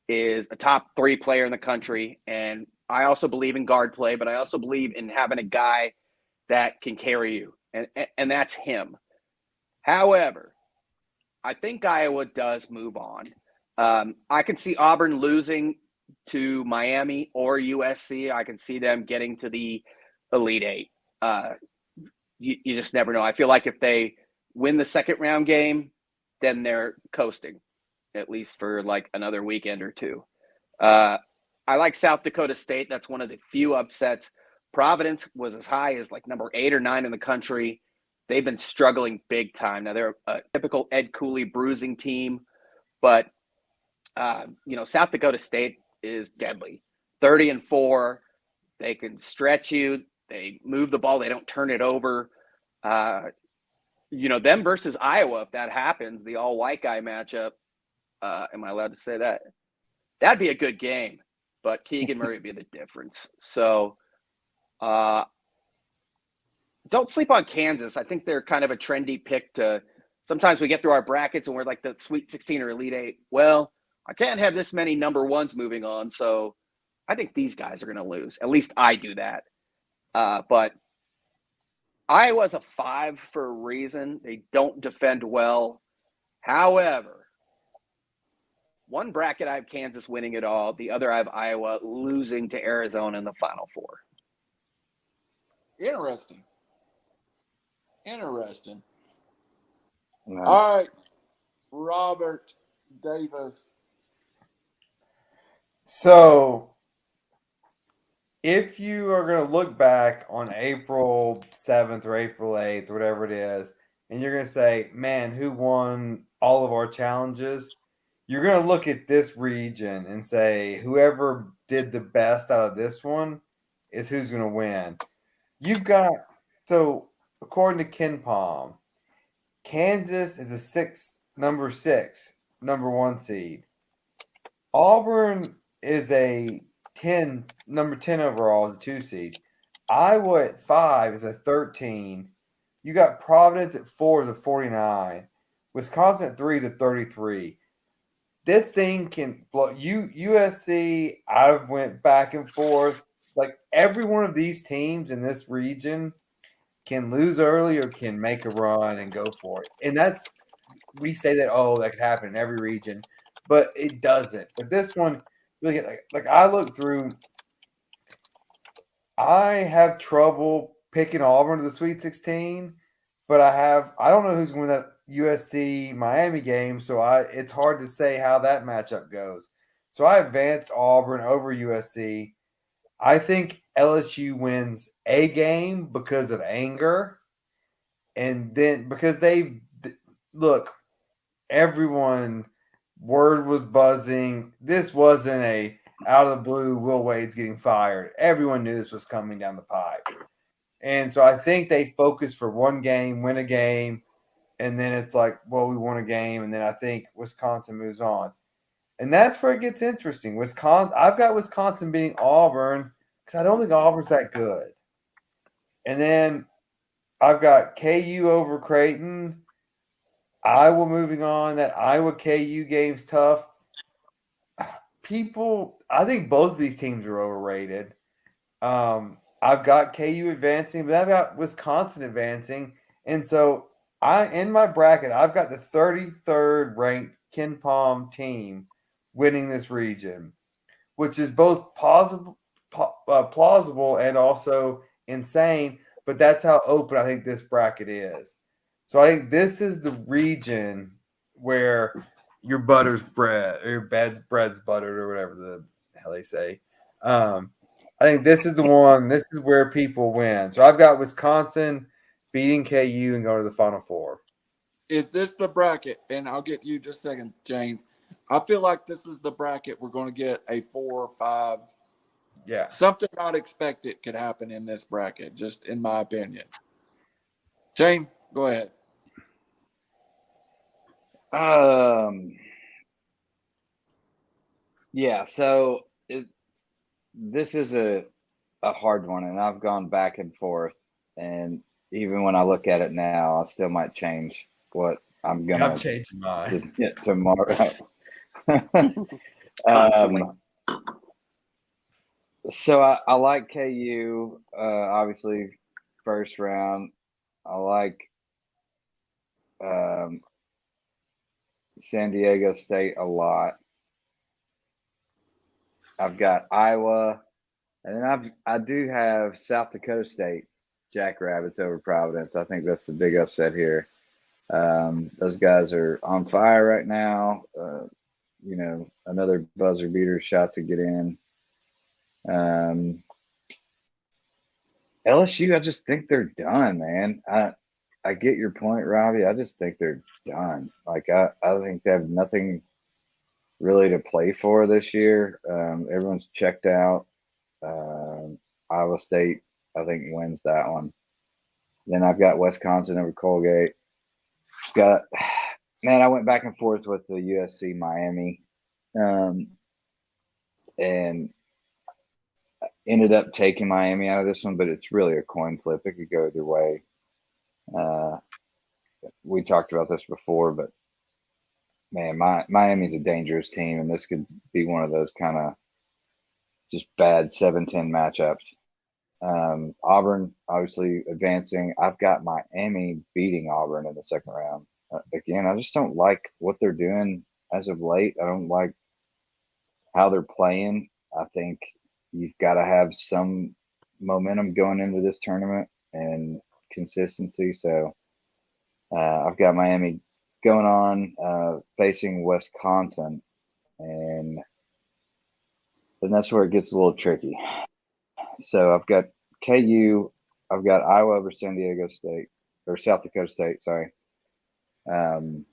is a top 3 player in the country. And I also believe in guard play, but I also believe in having a guy that can carry you. And that's him. However, I think Iowa does move on. I can see Auburn losing to Miami or USC. I can see them getting to the Elite Eight. You just never know. I feel like if they win the second round game, then they're coasting, at least for like another weekend or two. I like South Dakota State. That's one of the few upsets. Providence was as high as like number 8 or 9 in the country. They've been struggling big time. Now they're a typical Ed Cooley bruising team, but South Dakota State is deadly. 30-4. They can stretch you. They move the ball. They don't turn it over. Them versus Iowa, if that happens, the all-white guy matchup, am I allowed to say that? That'd be a good game, but Keegan Murray would be the difference. So don't sleep on Kansas. I think they're kind of a trendy pick to – sometimes we get through our brackets and we're like the Sweet 16 or Elite 8. Well, I can't have this many number ones moving on, so I think these guys are going to lose. At least I do that. But Iowa's a 5 for a reason. They don't defend well. However, one bracket I have Kansas winning it all. The other I have Iowa losing to Arizona in the Final Four. Interesting. No. All right, Robert Davis. So, if you are going to look back on April 7th or April 8th, or whatever it is, and you're going to say, man, who won all of our challenges? You're going to look at this region and say, whoever did the best out of this one is who's going to win. So according to Ken Palm, Kansas is number 6, number 1 seed. Auburn is a number 10 overall is a 2 seed. Iowa at 5 is a 13. You got Providence at 4 is a 49. Wisconsin at 3 is a 33. This thing can blow. USC, I've went back and forth. Like every one of these teams in this region can lose early or can make a run and go for it. And we say that, that could happen in every region, but it doesn't. But this one, like I look through, I have trouble picking Auburn to the Sweet 16, but I don't know who's going to win that USC Miami game, so it's hard to say how that matchup goes. So I advanced Auburn over USC. I think LSU wins a game because of anger, and then because everyone word was buzzing. This wasn't a out of the blue, Will Wade's getting fired. Everyone knew this was coming down the pipe. And so I think they focus for one game, win a game, and then it's like, well, we won a game, and then I think Wisconsin moves on. And that's where it gets interesting. I've got Wisconsin beating Auburn because I don't think Auburn's that good. And then I've got KU over Creighton. Iowa moving on. That Iowa KU game's tough. I think both of these teams are overrated. I've got KU advancing, but I've got Wisconsin advancing. And so in my bracket, I've got the 33rd ranked Ken Palm team winning this region, which is both plausible and also insane, but that's how open I think this bracket is. So I think this is the region where your butter's bread, or your bread's buttered, or whatever the hell they say. I think this is the one. This is where people win. So I've got Wisconsin beating KU and going to the Final Four. Is this the bracket? And I'll get you just a second, Jane. I feel like this is the bracket we're going to get a 4 or 5. Yeah. Something not expected could happen in this bracket, just in my opinion. Jane, go ahead. Yeah, so this is a hard one, and I've gone back and forth, and even when I look at it now, I still might change what I'm gonna change mine submit tomorrow. Constantly. So I like KU, obviously first round. I like San Diego State a lot. I've got Iowa, and then I do have South Dakota State Jackrabbits over Providence. I think that's the big upset here. Those guys are on fire right now. Another buzzer beater shot to get in. LSU, I just think they're done, man. I get your point, Robbie. I just think they're done. Like I think they have nothing really to play for this year. Everyone's checked out. Iowa State, I think, wins that one. Then I've got Wisconsin over Colgate. I went back and forth with the USC Miami, and ended up taking Miami out of this one, but it's really a coin flip. It could go either way. We talked about this before, but man, Miami's a dangerous team, and this could be one of those kind of just bad 7-10 matchups. Auburn obviously advancing. I've got Miami beating Auburn in the second round. Again, I just don't like what they're doing as of late. I don't like how they're playing. I think you've got to have some momentum going into this tournament and consistency. So I've got Miami going on, facing Wisconsin, and then that's where it gets a little tricky. So I've got KU, I've got Iowa over San Diego State, or South Dakota State, sorry. It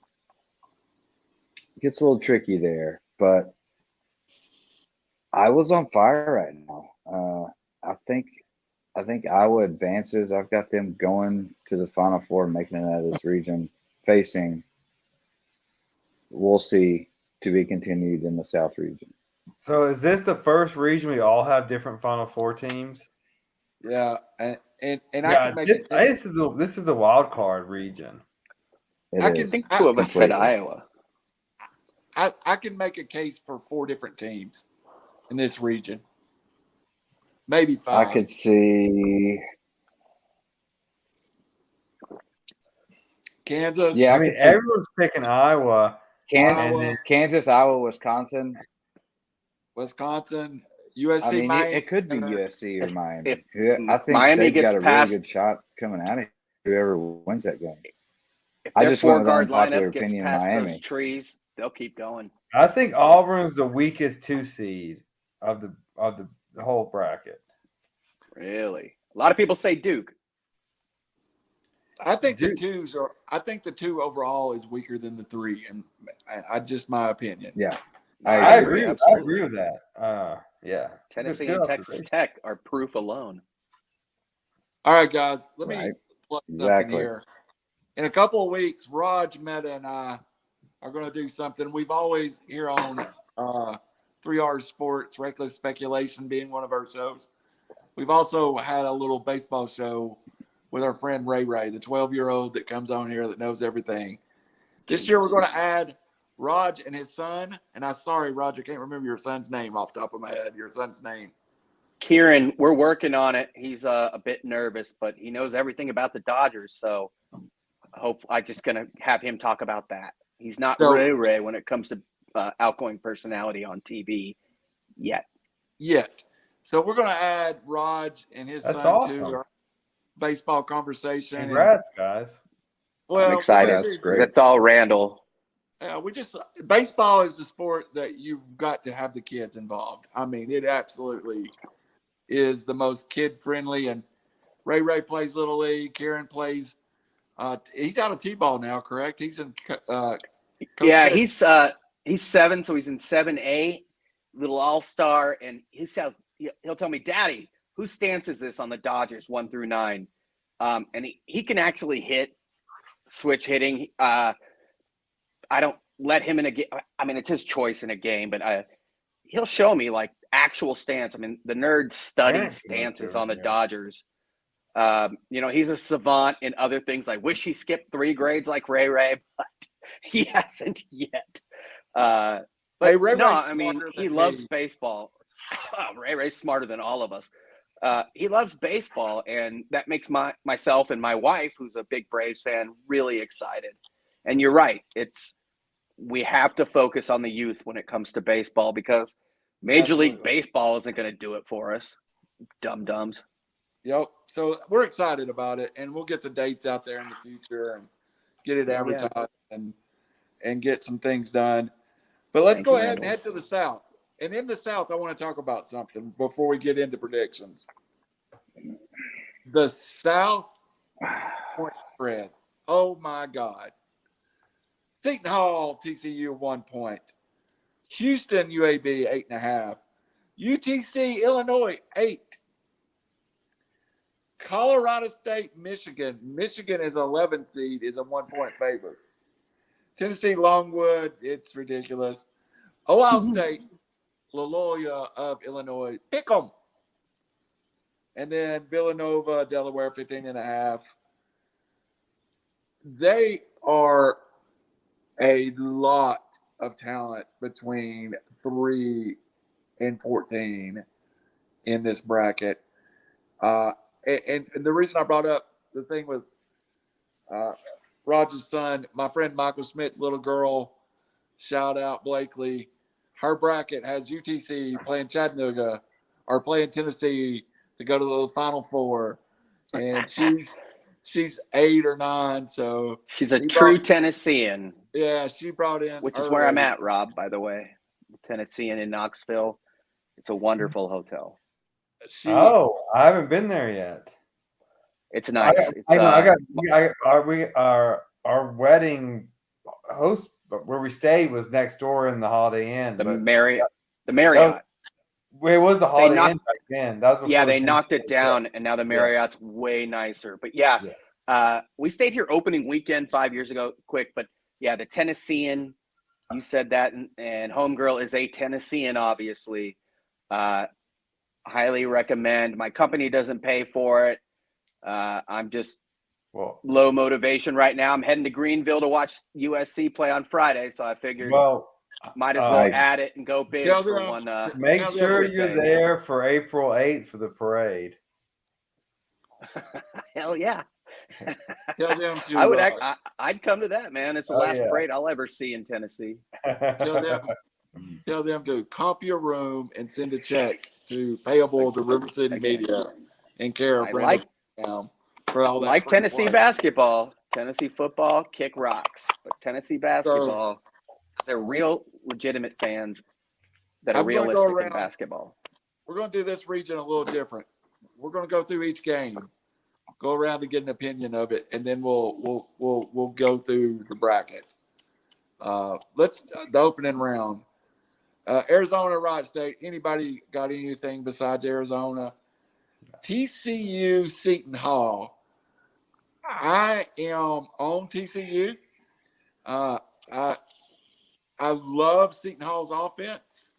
gets a little tricky there, but Iowa's on fire right now. I think Iowa advances. I've got them going to the Final Four, making it out of this region, facing, we'll see, to be continued in the South region. So is this the first region we all have different Final Four teams? Yeah, and I Yeah, can make this is the wild card region. I It is. I think two of us said completely. Iowa. I can make a case for 4 different teams in this region, maybe 5. I could see. Kansas. Yeah, I mean, everyone's picking Iowa. Iowa. Kansas, Iowa, Wisconsin. Wisconsin, USC, I mean, Miami. it could be USC or Miami. if I think Miami they've gets got a past- really good shot coming out of here, whoever wins that game. If I their just went with four-guard unpopular lineup gets opinion in past Miami. those trees, they'll keep going. I think Auburn's the weakest 2 seed of the whole bracket. Really? A lot of people say Duke. I think Dude. the 2 overall is weaker than the 3, and I just my opinion. Yeah, I agree. agree. I absolutely. agree with that. Yeah. Tennessee Good and Texas observation. Tech are proof alone. All right, guys, let me Right. plug something Exactly. here. In a couple of weeks, Raj, Meta, and I are going to do something. We've always here on 3R Sports, Reckless Speculation being one of our shows. We've also had a little baseball show with our friend Ray, the 12-year-old that comes on here that knows everything. This year we're going to add Raj and his son. And I'm sorry, Raj, I can't remember your son's name off the top of my head. Your son's name. Kieran, we're working on it. He's a bit nervous, but he knows everything about the Dodgers. So I'm just going to have him talk about that. He's not Ray when it comes to outgoing personality on TV yet. So we're going to add Raj and his That's son awesome. to our baseball conversation. Congrats, guys. Well, I'm excited. That's great. That's all Randall. Baseball is the sport that you've got to have the kids involved. I mean, it absolutely is the most kid friendly. And Ray plays Little League. Kieran plays. He's out of T-ball now, correct? He's in. Yeah, he's 7, so he's in 7A, little all-star, and he'll tell me, Daddy, whose stance is this on the Dodgers 1 through 9? And he can actually hit, switch hitting. I don't let him in a game. I mean, it's his choice in a game, but he'll show me like actual stance. I mean, the nerd studies stances on the Dodgers. He's a savant in other things. I wish he skipped 3 grades like Ray, but he hasn't yet. But Hey, he loves baseball. Ray's smarter than all of us. He loves baseball, and that makes myself and my wife, who's a big Braves fan, really excited. And you're right. We have to focus on the youth when it comes to baseball because Major League Baseball isn't going to do it for us. Dum-dums. Yep. So we're excited about it, and we'll get the dates out there in the future and get it advertised and get some things done. But let's go ahead and head to the South. And in the South, I want to talk about something before we get into predictions. The South point spread. Oh my God. Seton Hall, TCU 1 point. Houston, UAB 8.5. UTC, Illinois 8. Colorado State, Michigan. Michigan is 11 seed, is a 1 point favorite. Tennessee, Longwood, it's ridiculous. Ohio State, Loyola of Illinois, pick 'em. And then Villanova, Delaware, 15.5. They are a lot of talent between 3 and 14 in this bracket. And the reason I brought up the thing with Roger's son, my friend Michael Smith's little girl, shout out Blakely. Her bracket has UTC playing Chattanooga or playing Tennessee to go to the Final Four, and she's 8 or 9, so she's a true Tennessean. Yeah, she brought in, which is where I'm at, Rob. By the way, Tennessean in Knoxville. It's a wonderful hotel. I haven't been there yet. It's nice. Our wedding host where we stayed was next door in the Holiday Inn. The Marriott. It was the Holiday Inn back then. That was they knocked it down, and now the Marriott's way nicer. But we stayed here opening weekend 5 years ago. Quick, but the Tennessean. You said that, and Homegirl is a Tennessean, obviously. Highly recommend. My company doesn't pay for it. I'm just low motivation right now. I'm heading to Greenville to watch USC play on Friday, so I figured might as well add it and go big for one. Make sure you're there for April 8th for the parade. Hell yeah. Tell them to, I'd come to that, man. It's the last parade I'll ever see in Tennessee. Tell them to comp your room and send a check to payable to River City Media in care of Brandon for all that. Like Tennessee basketball, Tennessee football kick rocks, but Tennessee basketball, they're real legitimate fans that are realistic in basketball. We're going to do this region a little different. We're going to go through each game, go around to get an opinion of it, and then we'll go through the bracket. The opening round. Arizona, Wright State. Anybody got anything besides Arizona? TCU, Seton Hall. I am on TCU. I love Seton Hall's offense.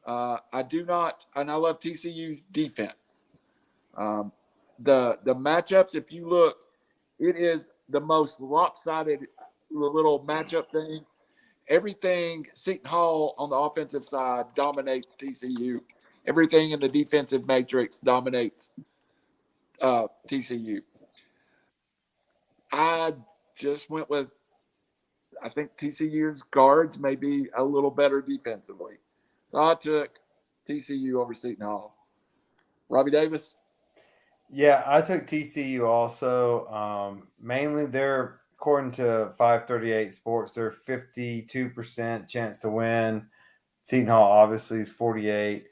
I do not, and I love TCU's defense. The matchups, if you look, it is the most lopsided little matchup thing. Everything Seton Hall on the offensive side dominates TCU. Everything in the defensive matrix dominates TCU. I just went with, I think TCU's guards may be a little better defensively. So I took TCU over Seton Hall. Robbie Davis? Yeah, I took TCU also. Mainly they're, according to 538 Sports, they're 52% chance to win. Seton Hall obviously is 48.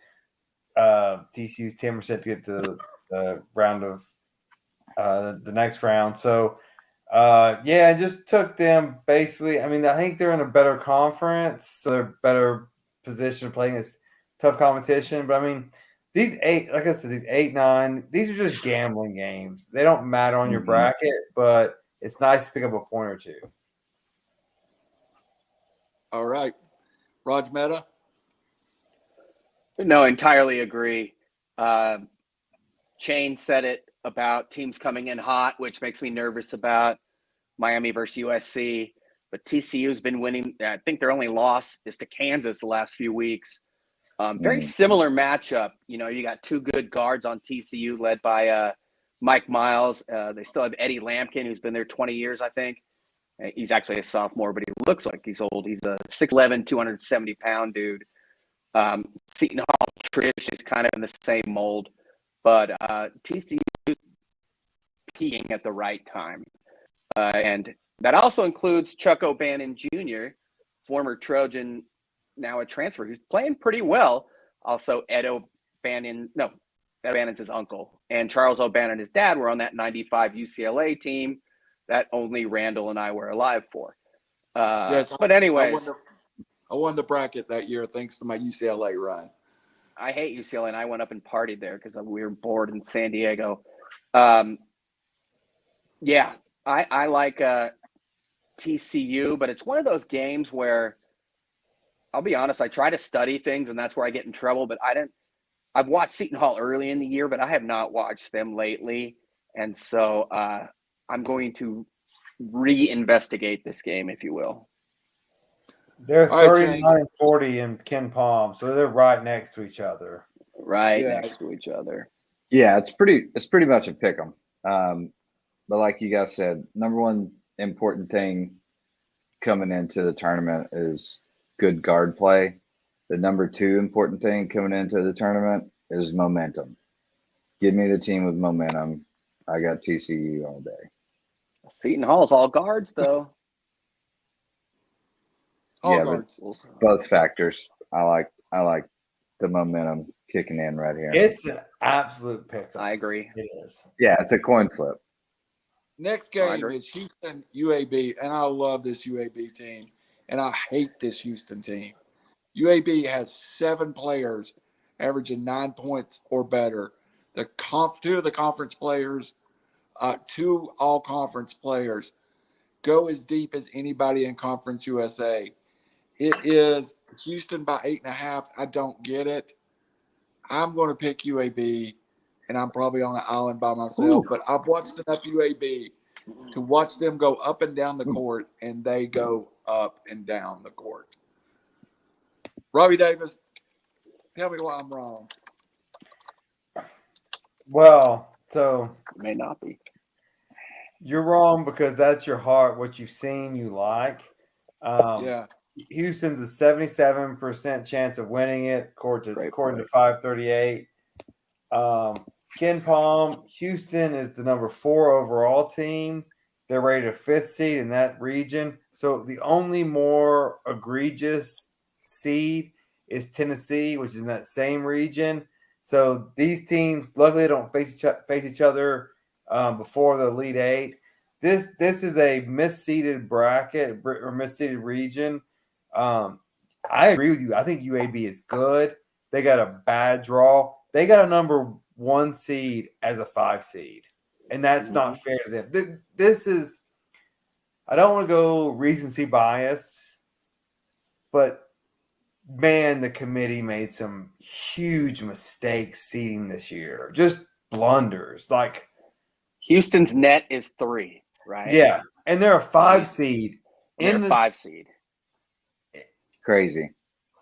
TCU's 10% to get to the round of the next round. So, I just took them basically. I mean, I think they're in a better conference, so they're better position playing against tough competition. But I mean, these 8, like I said, these 8, 9, these are just gambling games. They don't matter on your bracket, but it's nice to pick up a point or two. All right. Raj Mehta? No, entirely agree. Chain said it about teams coming in hot, which makes me nervous about Miami versus USC. But TCU's been winning. I think their only loss is to Kansas the last few weeks. Very similar matchup. You know, you got two good guards on TCU led by Mike Miles. They still have Eddie Lampkin, who's been there 20 years, I think. He's actually a sophomore, but he looks like he's old. He's a 6'11", 270-pound dude. Seton Hall Trish is kind of in the same mold. But TCU peaking at the right time. And that also includes Chuck O'Bannon Jr., former Trojan, now a transfer, who's playing pretty well. Also, Ed O'Bannon's his uncle. And Charles O'Bannon, his dad, were on that 95 UCLA team that only Randall and I were alive for. Yes, but anyways. I won the bracket that year thanks to my UCLA run. I hate UCLA, and I went up and partied there because we were bored in San Diego. Yeah, I like TCU, but it's one of those games where, I'll be honest, I try to study things, and that's where I get in trouble. But I've watched Seton Hall early in the year, but I have not watched them lately. And so I'm going to reinvestigate this game, if you will. They're All right, 39-40 in Ken Palm, so they're right next to each other. Right Yeah. next to each other. Yeah, it's pretty much a pick 'em. But like you guys said, number one important thing coming into the tournament is good guard play. The number two important thing coming into the tournament is momentum. Give me the team with momentum. I got TCU all day. Seton Hall's all guards, though. All Yeah, guards. Both factors. I like the momentum kicking in right here. It's an absolute pick. I agree. It is. Yeah, it's a coin flip. Next game is Houston UAB, and I love this UAB team, and I hate this Houston team. UAB has 7 players averaging 9 points or better. Two of the conference players, 2 all-conference players, go as deep as anybody in Conference USA. It is Houston by 8.5. I don't get it. I'm going to pick UAB, and I'm probably on an island by myself. But I've watched enough UAB to watch them go up and down the court, and they go up and down the court. Robbie Davis, tell me why I'm wrong. Well, so It may not be. you're wrong because that's your heart. What you've seen, you like. Yeah. Houston's a 77% chance of winning it, according to 538. Ken Palm, Houston is the number 4 overall team. They're rated a 5th seed in that region. So the only more egregious seed is Tennessee, which is in that same region. So these teams, luckily, they don't face each other before the Elite 8. This is a misseeded bracket or misseeded region. I agree with you. I think UAB is good. They got a bad draw. They got a number 1 seed as a 5 seed, and that's not fair to them. This is, I don't want to go recency bias, but man, the committee made some huge mistakes seeding this year. Just blunders. Like Houston's net is 3, right? Yeah, and they're a 5 seed. They're a 5 seed. Crazy.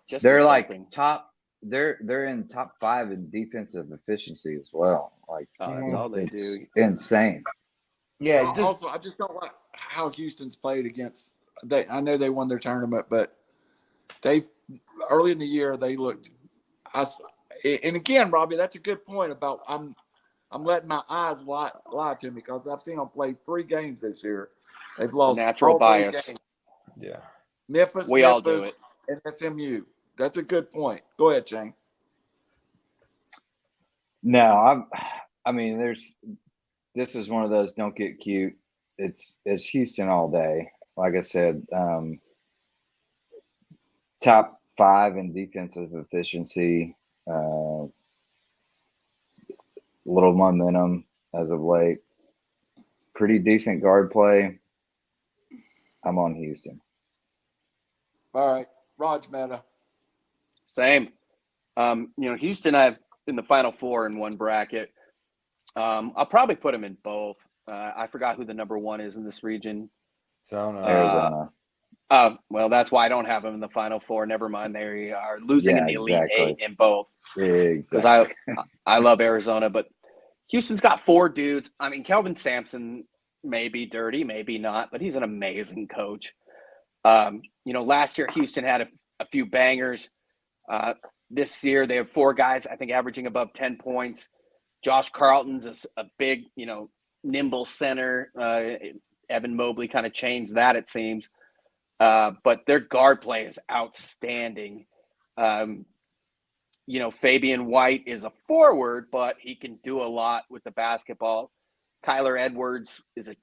Just They're insulting. like top. They're in top 5 in defensive efficiency as well. Like That's all they it's do. insane. Yeah, Also, I just don't like how Houston's played against. I know they won their tournament, but they've early in the year they looked. And again, Robbie, that's a good point about I'm letting my eyes lie to me because I've seen them play 3 games this year. They've lost natural all 3 bias. games. yeah. Memphis, All do it. and SMU. That's a good point. Go ahead, Shane. No, I mean, this is one of those don't get cute. It's Houston all day. Like I said, top 5 in defensive efficiency. Little momentum as of late. Pretty decent guard play. I'm on Houston. All right, Raj Mehta. Same. Houston, I have in the Final 4 in one bracket. I'll probably put them in both. I forgot who the number 1 is in this region. Arizona. Well, that's why I don't have them in the Final 4. Never mind. They are losing in the Elite 8 in both. Because I love Arizona, but Houston's got 4 dudes. I mean, Kelvin Sampson may be dirty, maybe not, but he's an amazing coach. Last year Houston had a few bangers. This year they have 4 guys, I think, averaging above 10 points. Josh Carlton's a big, nimble center. Evan Mobley kind of changed that, it seems. But their guard play is outstanding. Fabian White is a forward, but he can do a lot with the basketball. Kyler Edwards is a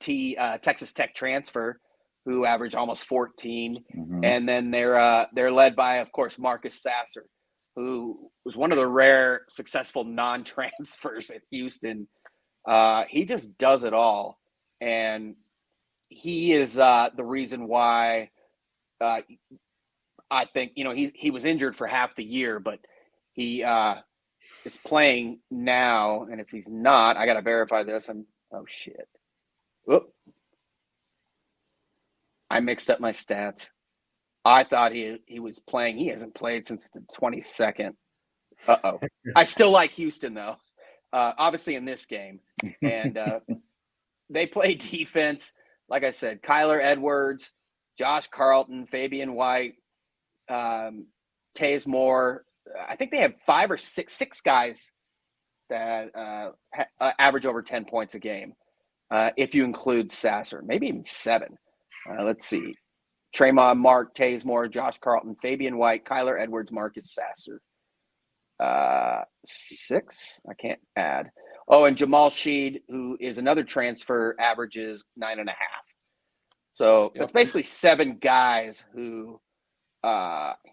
Texas Tech transfer who averaged almost 14. Mhm. And then they're led by, of course, Marcus Sasser, who was one of the rare successful non-transfers at Houston. He just does it all. And he is the reason why I think, he was injured for half the year, but he is playing now. And if he's not, I got to verify this. Oh, shit. Whoop. I mixed up my stats. I thought he was playing. He hasn't played since the 22nd. Uh-oh. I still like Houston, though, obviously in this game. And they play defense. Like I said, Kyler Edwards, Josh Carlton, Fabian White, Taze Moore. I think they have six guys that average over 10 points a game, if you include Sasser, maybe even 7. Let's see. Tremont Mark, Taze Moore, Josh Carlton, Fabian White, Kyler Edwards, Marcus Sasser. 6? I can't add. Oh, and Jamal Sheed, who is another transfer, averages 9.5. So it's basically 7 guys who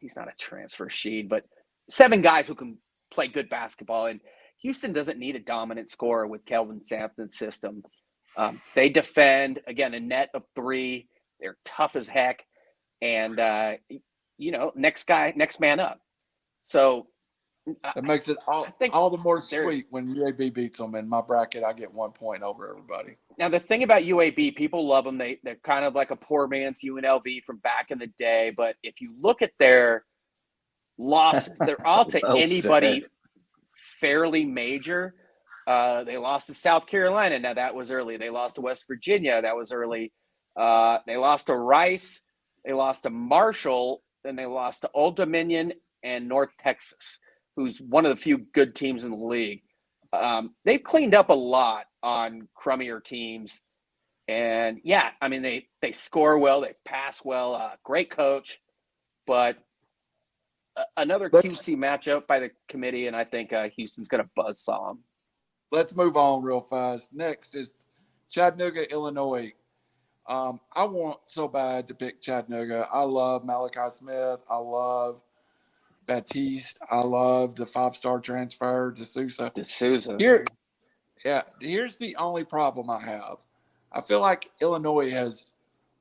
he's not a transfer, Sheed, but 7 guys who can play good basketball. And Houston doesn't need a dominant scorer with Kelvin Sampson's system. They defend, again, a net of 3. They're tough as heck. And, next man up. So It makes it all the more sweet when UAB beats them. In my bracket, I get 1 point over everybody. Now, the thing about UAB, people love them. They're kind of like a poor man's UNLV from back in the day. But if you look at their losses, they're all to Well anybody said. fairly major. They lost to South Carolina. Now, that was early. They lost to West Virginia. That was early. They lost to Rice. They lost to Marshall. Then they lost to Old Dominion and North Texas, who's one of the few good teams in the league. They've cleaned up a lot on crummier teams. And, yeah, I mean, they score well. They pass well. Great coach. But another QC matchup by the committee, and I think Houston's going to buzzsaw them. Let's move on real fast. Next is Chattanooga, Illinois. I want so bad to pick Chattanooga. I love Malachi Smith. I love Baptiste. I love the 5-star transfer, D'Souza. Here's the only problem I have. I feel like Illinois has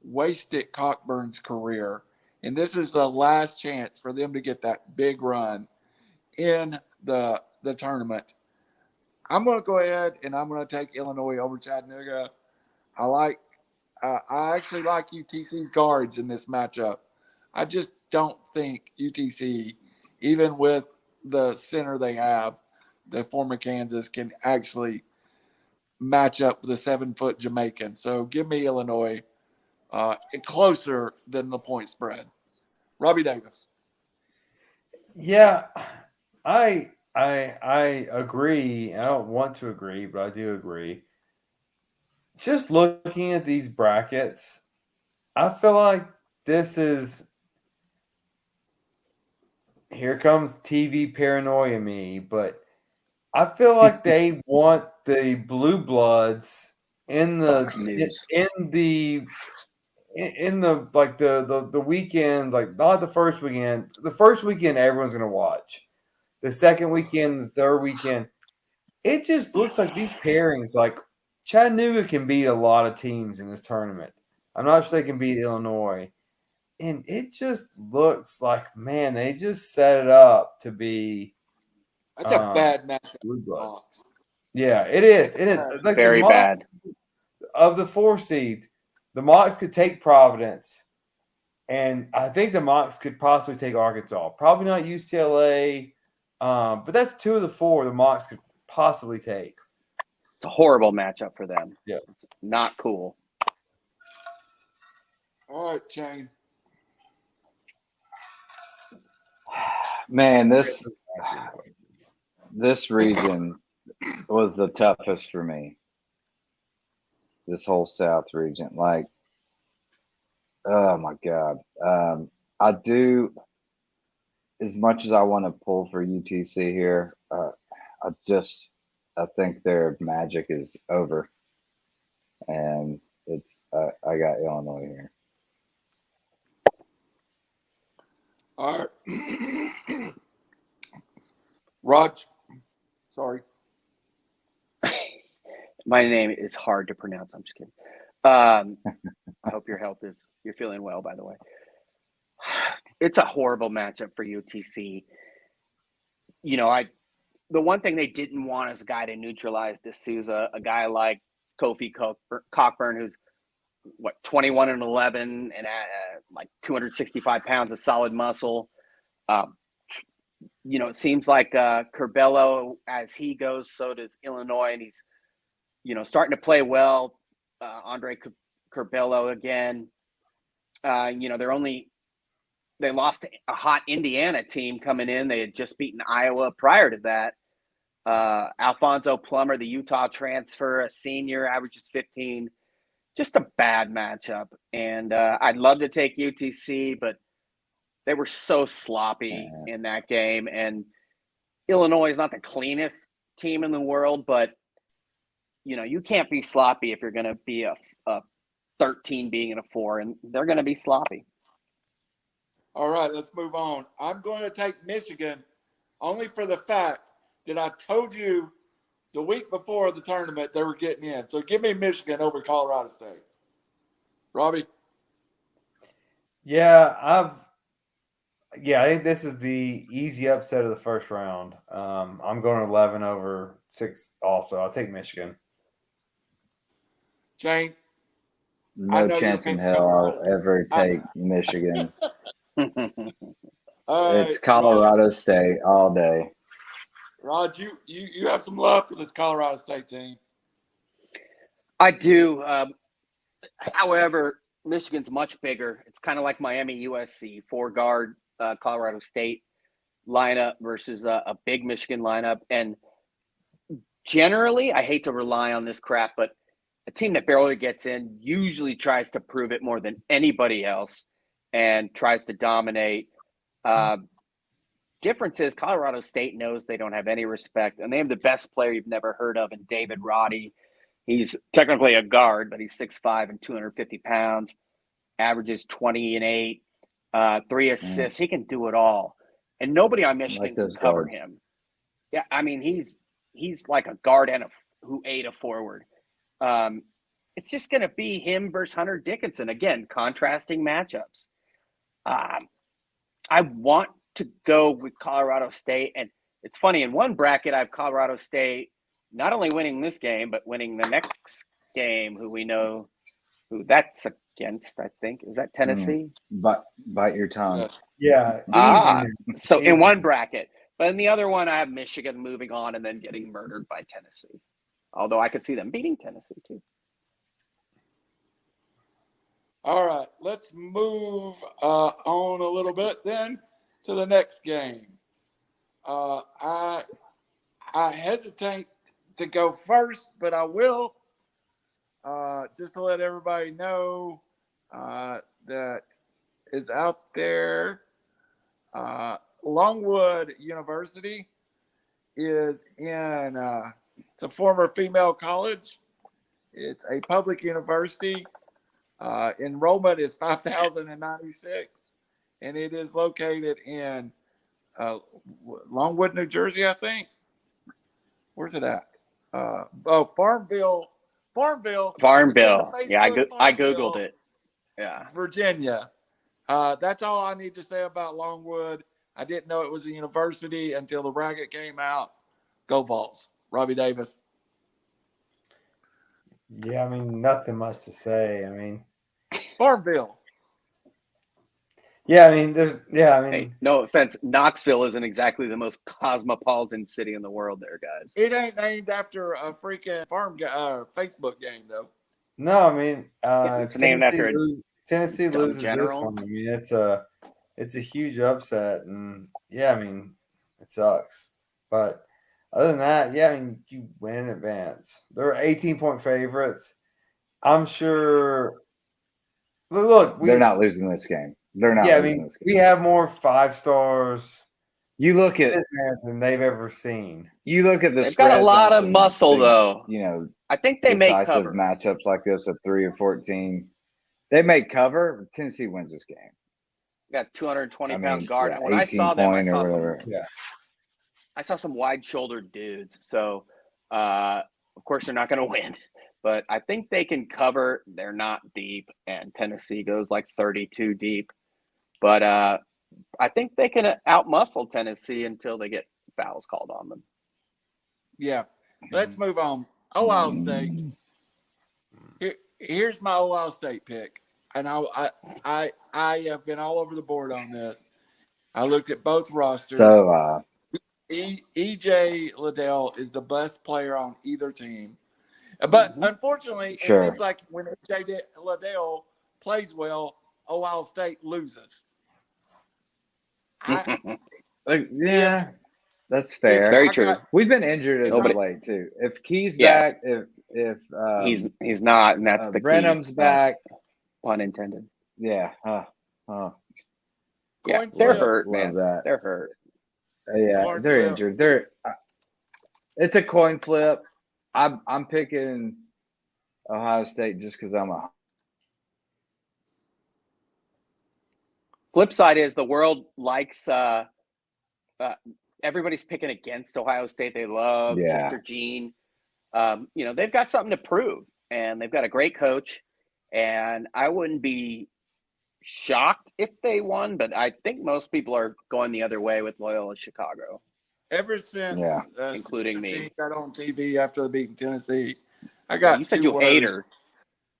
wasted Cockburn's career, and this is the last chance for them to get that big run in the tournament. I'm going to go ahead and I'm going to take Illinois over Chattanooga. I actually like UTC's guards in this matchup. I just don't think UTC, even with the center they have, the former Kansas, can actually match up with a 7-foot Jamaican. So give me Illinois closer than the point spread. Robbie Davis. Yeah, I agree. I don't want to agree, but I do agree. Just looking at these brackets, I feel like this is – here comes TV paranoia me, but I feel like they want the blue bloods in the weekend, like not the first weekend. The first weekend everyone's gonna watch. The second weekend, the third weekend, it just looks like these pairings, like Chattanooga can beat a lot of teams in this tournament. I'm not sure they can beat Illinois. And it just looks like, man, they just set it up to be that's a bad matchup. Blue bloods. Yeah, it is. It is like very bad. Of the 4 seeds, the Mocs could take Providence, and I think the Mocs could possibly take Arkansas. Probably not UCLA, but that's 2 of the 4 the Mocs could possibly take. It's a horrible matchup for them. Yeah, not cool. All right, Chain. Man, this region was the toughest for me. this whole South region. Like, oh my God. I do, as much as I want to pull for UTC here, I think their magic is over, and I got Illinois here. All right. Raj, sorry. My name is hard to pronounce. I'm just kidding. I hope you're feeling well, by the way. It's a horrible matchup for UTC. You know, the one thing they didn't want is a guy to neutralize D'Souza, a guy like Kofi Cockburn, who's 21-11 and like 265 pounds of solid muscle. It seems like Curbelo, as he goes, so does Illinois, and he's starting to play well. Andre Curbelo again. They lost to a hot Indiana team coming in. They had just beaten Iowa prior to that. Alfonso Plummer, the Utah transfer, a senior, averages 15. Just a bad matchup. And I'd love to take UTC, but they were so sloppy in that game. And Illinois is not the cleanest team in the world, but you can't be sloppy if you're going to be a 13 being in a 4, and they're going to be sloppy. All right, let's move on. I'm going to take Michigan only for the fact that I told you the week before the tournament they were getting in. So give me Michigan over Colorado State. Robbie? I think this is the easy upset of the first round. I'm going 11 over 6 also. I'll take Michigan. Shane? No chance in hell I'll ever take Michigan. It's Colorado State all day. Rod, you have some love for this Colorado State team. I do. However, Michigan's much bigger. It's kind of like Miami USC, 4-guard Colorado State lineup versus a big Michigan lineup. And generally, I hate to rely on this crap, but a team that barely gets in usually tries to prove it more than anybody else and tries to dominate. Difference is Colorado State knows they don't have any respect, and they have the best player you've never heard of in David Roddy. He's technically a guard, but he's 6'5" and 250 pounds, averages 20 and 8, 3 assists. He can do it all. And nobody on Michigan can cover him. Yeah, I mean, he's like a guard and who ate a forward. It's just going to be him versus Hunter Dickinson. Again, contrasting matchups. I want to go with Colorado State. And it's funny, in one bracket, I have Colorado State not only winning this game, but winning the next game, who we know who that's against, I think. Is that Tennessee? Bite your tongue. Yeah. So in one bracket. But in the other one, I have Michigan moving on and then getting murdered by Tennessee. Although I could see them beating Tennessee, too. All right, let's move on a little bit then to the next game. I hesitate to go first, but I will, just to let everybody know that is out there. Longwood University is it's a former female college. It's a public university. Enrollment is 5,096, and it is located in Longwood, New Jersey, I think. Where's it at? Farmville. Yeah, I Googled it. Yeah. Virginia. That's all I need to say about Longwood. I didn't know it was a university until the bracket came out. Go Vols. Robbie Davis. Yeah, I mean, nothing much to say. I mean, Farmville. Yeah, I mean, hey, no offense, Knoxville isn't exactly the most cosmopolitan city in the world there, guys. It ain't named after a freaking Facebook game, though. No, I mean, it's named after Tennessee loses general. this one. I mean, it's a huge upset, and yeah, I mean, it sucks. But other than that, yeah, I mean, you win in advance. They're 18-point favorites. I'm sure. Look, They're not losing this game. They're not yeah, I losing mean, this game. we have more 5 stars You look at sitting there than they've ever seen. the They've spreads got a lot on of muscle, big, though. you know, I think they may decisive cover. matchups like this at 3 or 14. They may cover. Tennessee wins this game. Got 220 I pound mean, guard. yeah, And when I 18 saw them, point or whatever. I saw some wide shouldered dudes. So, of course, they're not going to win, but I think they can cover. They're not deep, and Tennessee goes like 32 deep. But I think they can outmuscle Tennessee until they get fouls called on them. Yeah. Let's move on. Ohio State. Here's my Ohio State pick. And I have been all over the board on this. I looked at both rosters. So, EJ Liddell is the best player on either team. But unfortunately, Sure. it seems like when EJ Liddell plays well, Ohio State loses. yeah, that's fair. It's very true. We've been injured as of Nobody- late too. If Key's Yeah. back, if he's not, and that's the key. Brenham's back, Pun intended. yeah. Yeah, Coin they're flip. hurt, Love man. that. They're hurt. Yeah, Coin they're flip. injured. It's a coin flip. I'm picking Ohio State just because I'm a. Flip side is the world likes everybody's picking against Ohio State. They love Yeah. Sister Jean. They've got something to prove, and they've got a great coach. And I wouldn't be shocked if they won, but I think most people are going the other way with Loyola Chicago. Ever since Including me. Sister Jean got on TV after beating Tennessee, I got You said two you words. hate her.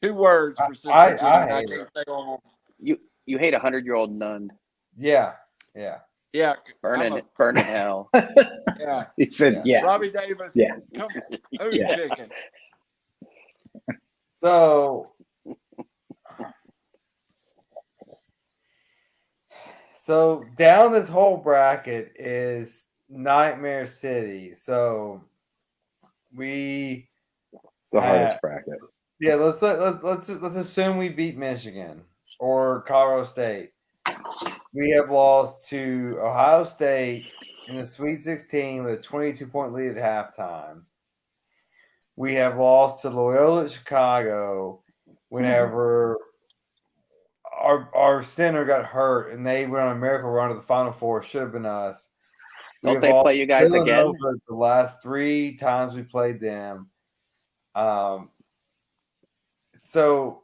2 words for Sister I Jean. I hate can't her. say on. You hate 100-year-old nun. Yeah. Yeah, Burn I'm in hell. yeah. He said, "Yeah." Robbie Davis. Yeah. Come on. Who you picking? So down this whole bracket is Nightmare City. So It's the hardest bracket. yeah, let's assume we beat Michigan or Colorado State. We have lost to Ohio State in the Sweet 16 with a 22-point lead at halftime. We have lost to Loyola Chicago whenever our center got hurt and they went on a miracle run to the Final Four. Should have been us. Don't they play you guys again? The last 3 times we played them. So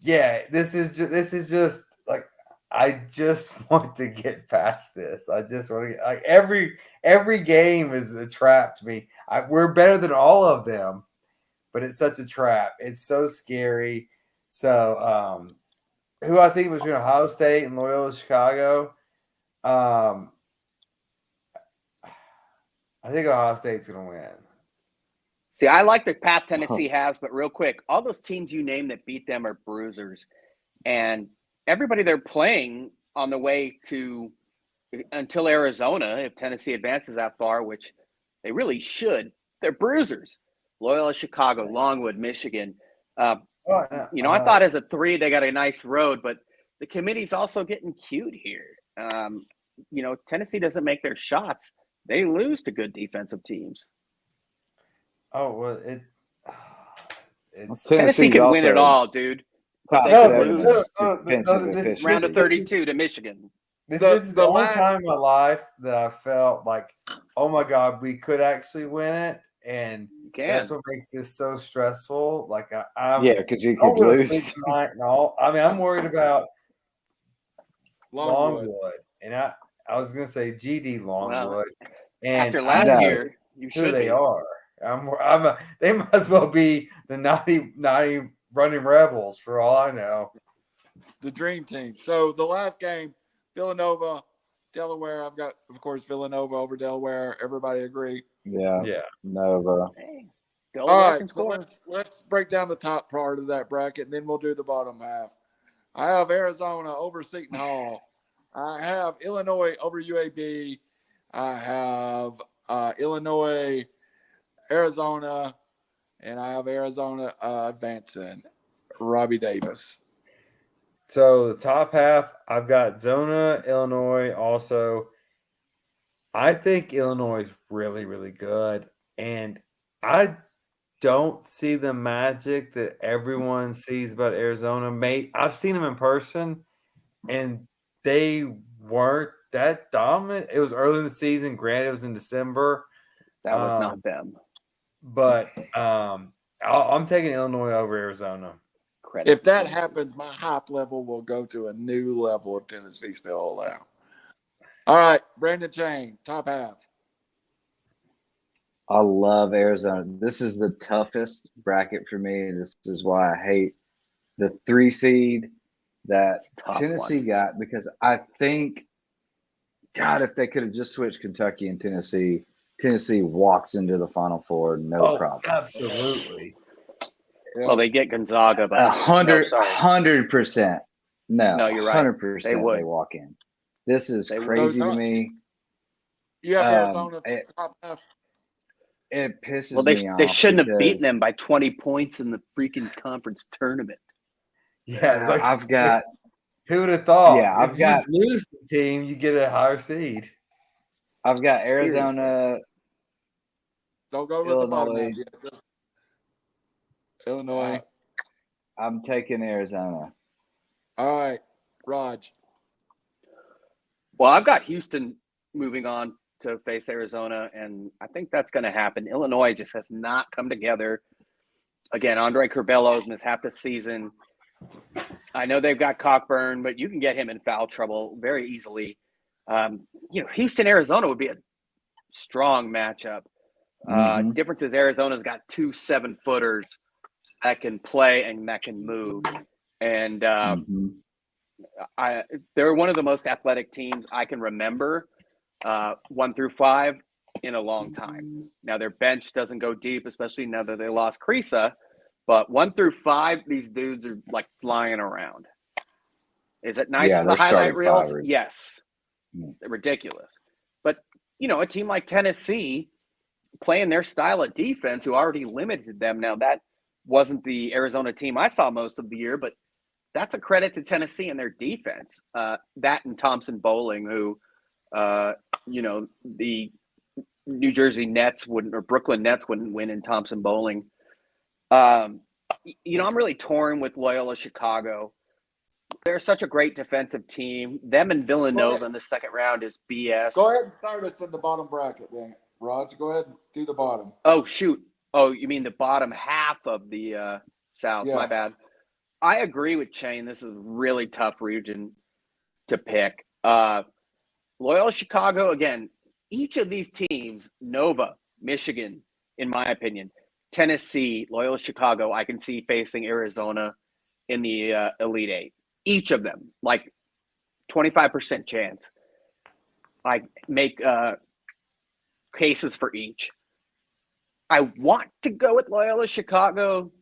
yeah, this is just like I just want to get past this. I just want to get like every game is a trap to me. We're better than all of them, but it's such a trap. It's so scary. So who I think was between Ohio State and Loyola Chicago. I think Ohio State's going to win. See, I like the path Tennessee has, but real quick, all those teams you name that beat them are bruisers. And everybody they're playing on the way to until Arizona, if Tennessee advances that far, which they really should, they're bruisers. Loyola Chicago, Longwood, Michigan. I thought as a 3, they got a nice road, but the committee's also getting cute here. Tennessee doesn't make their shots. They lose to good defensive teams. Oh, well, it's Tennessee can win it all, dude. Top They seven lose. defensive Round of efficiency. 32 to Michigan. This is the only time in my life that I felt like, oh my God, we could actually win it. And that's what makes this so stressful. Like I'm because you could lose. I'm worried about Longwood. and I was gonna say GD Longwood. And after last year, you who should they be. are. They might as well be the naughty running rebels for all I know. The dream team. So the last game, Villanova, Delaware. I've got, of course, Villanova over Delaware. Everybody agree? Yeah. Yeah. Nova. All right, so let's break down the top part of that bracket, and then we'll do the bottom half. I have Arizona over Seton Hall. I have Illinois over UAB. I have Illinois, Arizona, and I have Arizona advancing. Robbie Davis. So the top half, I've got Zona, Illinois. Also, I think Illinois is really, really good, and I don't see the magic that everyone sees about Arizona. I've seen them in person, and they weren't that dominant. It was early in the season. Granted, it was in December. That was not them. But I'm taking Illinois over Arizona. Credit. If that happens, my hype level will go to a new level if Tennessee still allow. All right, Brandon Chain, top half. I love Arizona. This is the toughest bracket for me. This is why I hate the 3 seed that Tennessee got, because I think, God, if they could have just switched Kentucky and Tennessee walks into the Final Four, no problem. Absolutely. Well, they get Gonzaga, but 100%. No, you're right. 100% They would. they walk in. This is crazy to me. You have Arizona top half. It pisses me off. They shouldn't have beaten them by 20 points in the freaking conference tournament. Yeah, I've got. Who would have thought? Yeah, I've got. If you lose the team, you get a higher seed. I've got Arizona. Seriously. Don't go to the bottom half yet. Just Illinois. I'm taking Arizona. All right, Raj. Well, I've got Houston moving on to face Arizona, and I think that's going to happen. Illinois just has not come together. Again, Andre Curbelo missed half the season. I know they've got Cockburn, but you can get him in foul trouble very easily. Houston, Arizona would be a strong matchup. Difference is Arizona's got 2 7-footers that can play and that can move. And they're one of the most athletic teams I can remember, 1 through 5, in a long time. Now, their bench doesn't go deep, especially now that they lost Krisa. But 1 through 5, these dudes are like flying around. Is it nice for the highlight reels? Yes. They're ridiculous. But, a team like Tennessee playing their style of defense, who already limited them. Now, that wasn't the Arizona team I saw most of the year, but that's a credit to Tennessee and their defense. That and Thompson Bowling, who, the New Jersey Nets wouldn't, or Brooklyn Nets wouldn't win in Thompson Bowling. I'm really torn with Loyola Chicago. They're such a great defensive team. Them and Villanova in the second round is BS. Go ahead and start us in the bottom bracket, then. Raj, go ahead and do the bottom. Oh, shoot. Oh, you mean the bottom half of the South. Yeah. My bad. I agree with Chain. This is a really tough region to pick. Loyola Chicago, again, each of these teams, Nova, Michigan, in my opinion, Tennessee, Loyola Chicago, I can see facing Arizona in the Elite Eight. Each of them, like 25% chance. I make cases for each. I want to go with Loyola Chicago.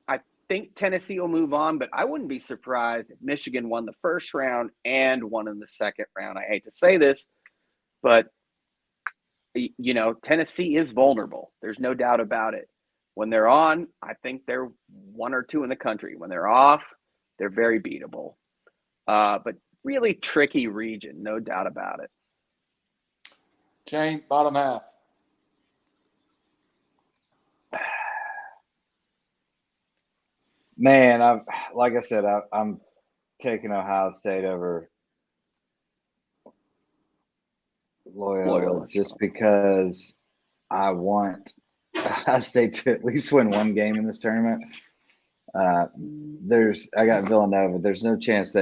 I think Tennessee will move on, but I wouldn't be surprised if Michigan won the first round and won in the second round. I hate to say this, but Tennessee is vulnerable. There's no doubt about it. When they're on, I think they're 1 or 2 in the country. When they're off, they're very beatable. But really tricky region, no doubt about it. Chain, bottom half. Man, I'm taking Ohio State over Loyola just because I want Ohio State to at least win 1 game in this tournament. I got Villanova. There's no chance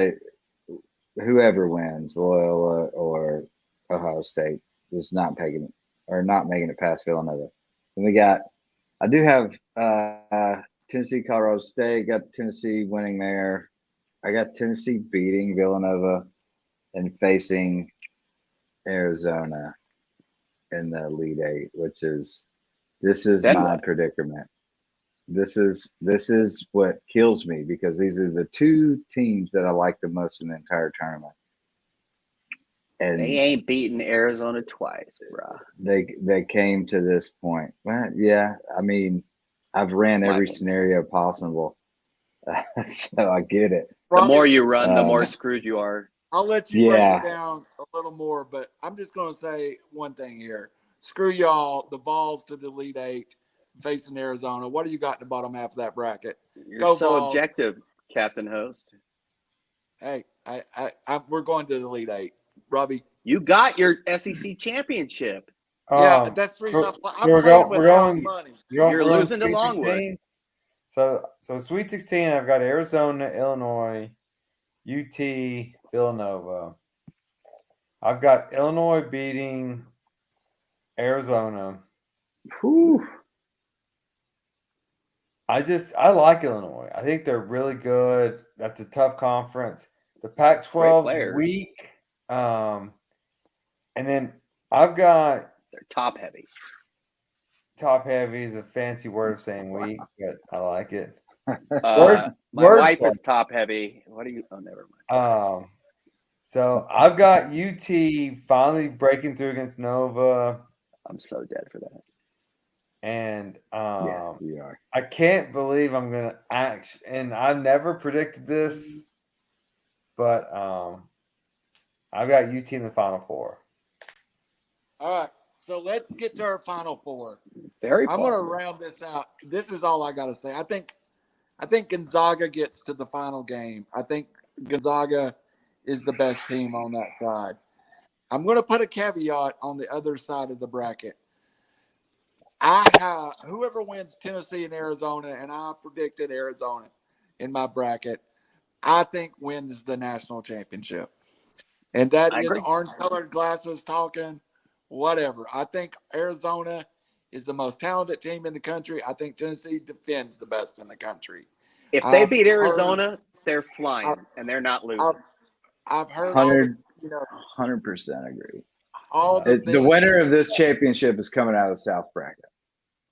whoever wins, Loyola or Ohio State, is not making it past Villanova. And I do have Tennessee, Colorado State. Got Tennessee winning there. I got Tennessee beating Villanova and facing Arizona in the Elite Eight, this is my predicament. This is what kills me, because these are the 2 teams that I like the most in the entire tournament. And they ain't beaten Arizona twice, bro. They came to this point. Well, yeah, I mean, I've ran every scenario possible. So I get it. The Robbie, more you run, the Um, more screwed you are. I'll let you break Yeah. it down a little more, but I'm just going to say one thing here. Screw y'all, the Vols to the Elite Eight facing Arizona. What do you got in the bottom half of that bracket? You're Go so Vols. objective, Captain Host. Hey, we're going to the Elite Eight. Robbie. You got your SEC championship. Yeah, that's the reason I'm we're playing with we're house going. money. You're We're going losing to Sweet Longwood. 16. So Sweet 16, I've got Arizona, Illinois, UT, Villanova. I've got Illinois beating Arizona. Whew. I like Illinois. I think they're really good. That's a tough conference. The Pac-12's players. weak. And then I've got They're top heavy. top heavy is a fancy word of saying weak, but I like it. My wife wordplay. is top heavy. What do you? Oh, never mind. So I've got UT finally breaking through against Nova, I'm so dead for that. and Yeah, we are. I can't believe I'm gonna act. And I've never predicted this, but I've got UT in the Final Four. All right, so let's get to our Final Four. Very I'm going to plausible. round this out. This is all I got to say. I think Gonzaga gets to the final game. I think Gonzaga is the best team on that side. I'm going to put a caveat on the other side of the bracket. I have whoever wins Tennessee and Arizona, and I predicted Arizona in my bracket, I think wins the national championship. And that I is agree. orange-colored glasses talking, whatever. I think Arizona is the most talented team in the country. I think Tennessee defends the best in the country. If they I've beat heard- Arizona, they're flying and they're not losing. I've heard all the, 100% agree. all the The winner of this championship is coming out of the South bracket.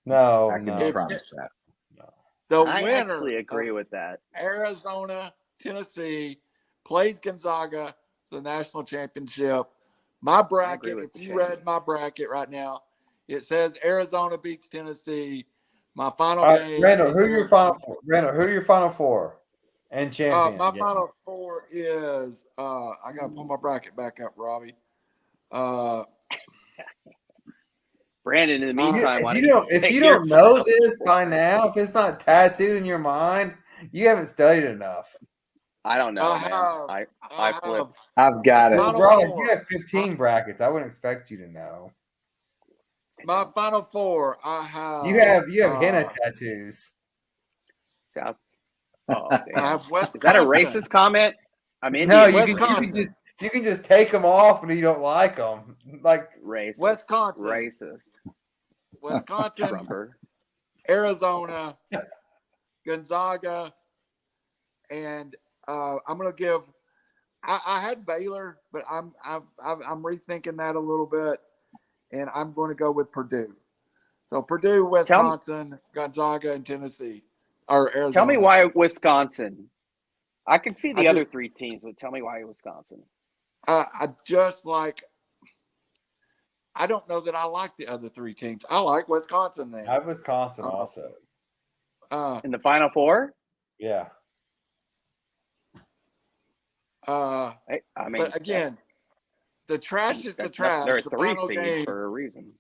No, I can no. promise that. the I winner actually agree of with that. Arizona, Tennessee plays Gonzaga for the national championship. My bracket, with if the you champion. read my bracket right now, it says Arizona beats Tennessee. My final game Randall, is who are your Arizona. Final Four? Randall, who are your Final Four and champion? My Yeah. final four is I gotta pull my bracket back up, Robbie. Brandon, in the meantime, why If don't you don't, say if you your don't know final this four? by now, if it's not tattooed in your mind, you haven't studied enough. I don't know, I man. have- I flipped. I've got it. Final Raj, four. you have 15 brackets. I wouldn't expect you to know. my final four. I have You have henna tattoos. South. Oh, I damn. have Wisconsin. Is that a racist comment? I'm Indian. No, Wisconsin. you can just take them off when you don't like them. Like Racist. Wisconsin. Racist. Wisconsin, Trumper. Arizona, Gonzaga, and I'm gonna give. I had Baylor, but I'm rethinking that a little bit, and I'm going to go with Purdue. So Purdue, Wisconsin, Gonzaga, and Tennessee, or Arizona. Tell me why Wisconsin. I can see the I other just- three teams, but tell me why Wisconsin. I just like. I don't know that I like the other three teams. I like Wisconsin then. I have Wisconsin also. In the Final Four? Yeah. I mean, but again, the trash is the they're trash. a The 3 final seed game. for a reason.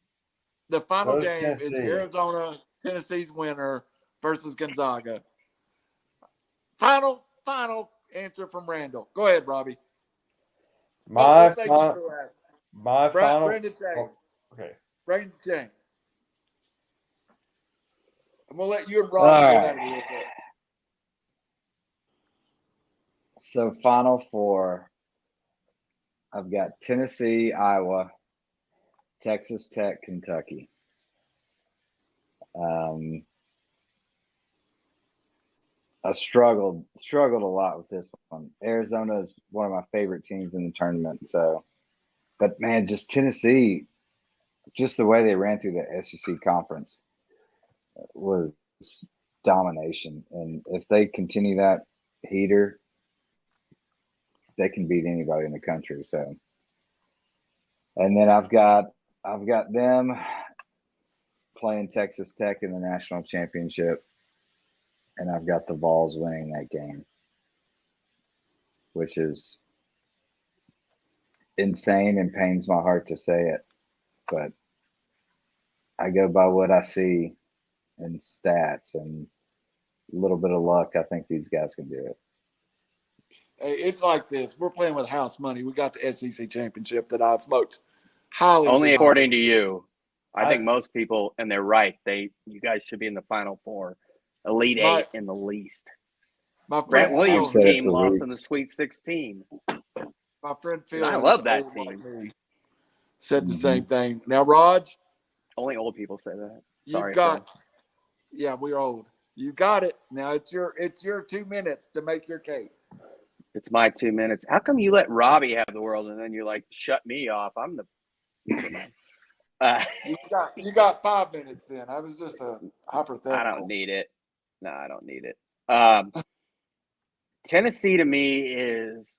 The final So is game is Tennessee. Arizona, Tennessee's winner versus Gonzaga. Final answer from Randall. Go ahead, Robbie. My we'll save you final, for last. my final. Brandon Chain. Oh, okay. Brandon Chain. I'm gonna let you and Robbie go at it a little bit. So Final Four, I've got Tennessee, Iowa, Texas Tech, Kentucky. I struggled a lot with this one. Arizona is one of my favorite teams in the tournament. So, but man, just Tennessee, just the way they ran through the SEC conference was domination. And if they continue that heater, they can beat anybody in the country. So, and then I've got them playing Texas Tech in the national championship. and I've got the Vols winning that game, which is insane and pains my heart to say it, but I go by what I see in stats and a little bit of luck. I think these guys can do it. Hey, it's like this. We're playing with house money. We got the SEC championship that I've smoked highly. Only desired. according to you. I think most people, and they're right. You guys should be in the Final Four, Elite Eight in the least. My Grant friend Williams' said it team for lost in the weeks. Sweet 16. My friend Phil, I who's love that old team. like me, said the Mhm. same thing. Now, Raj, Only old people say that. you've Sorry, got, Phil. yeah, we're old. You got it. Now it's your 2 minutes to make your case. It's my 2 minutes. How come you let Robbie have the world and then you like shut me off? I'm the. You got 5 minutes. Then I was just a hypothetical. I don't need it. No, I don't need it. Tennessee to me is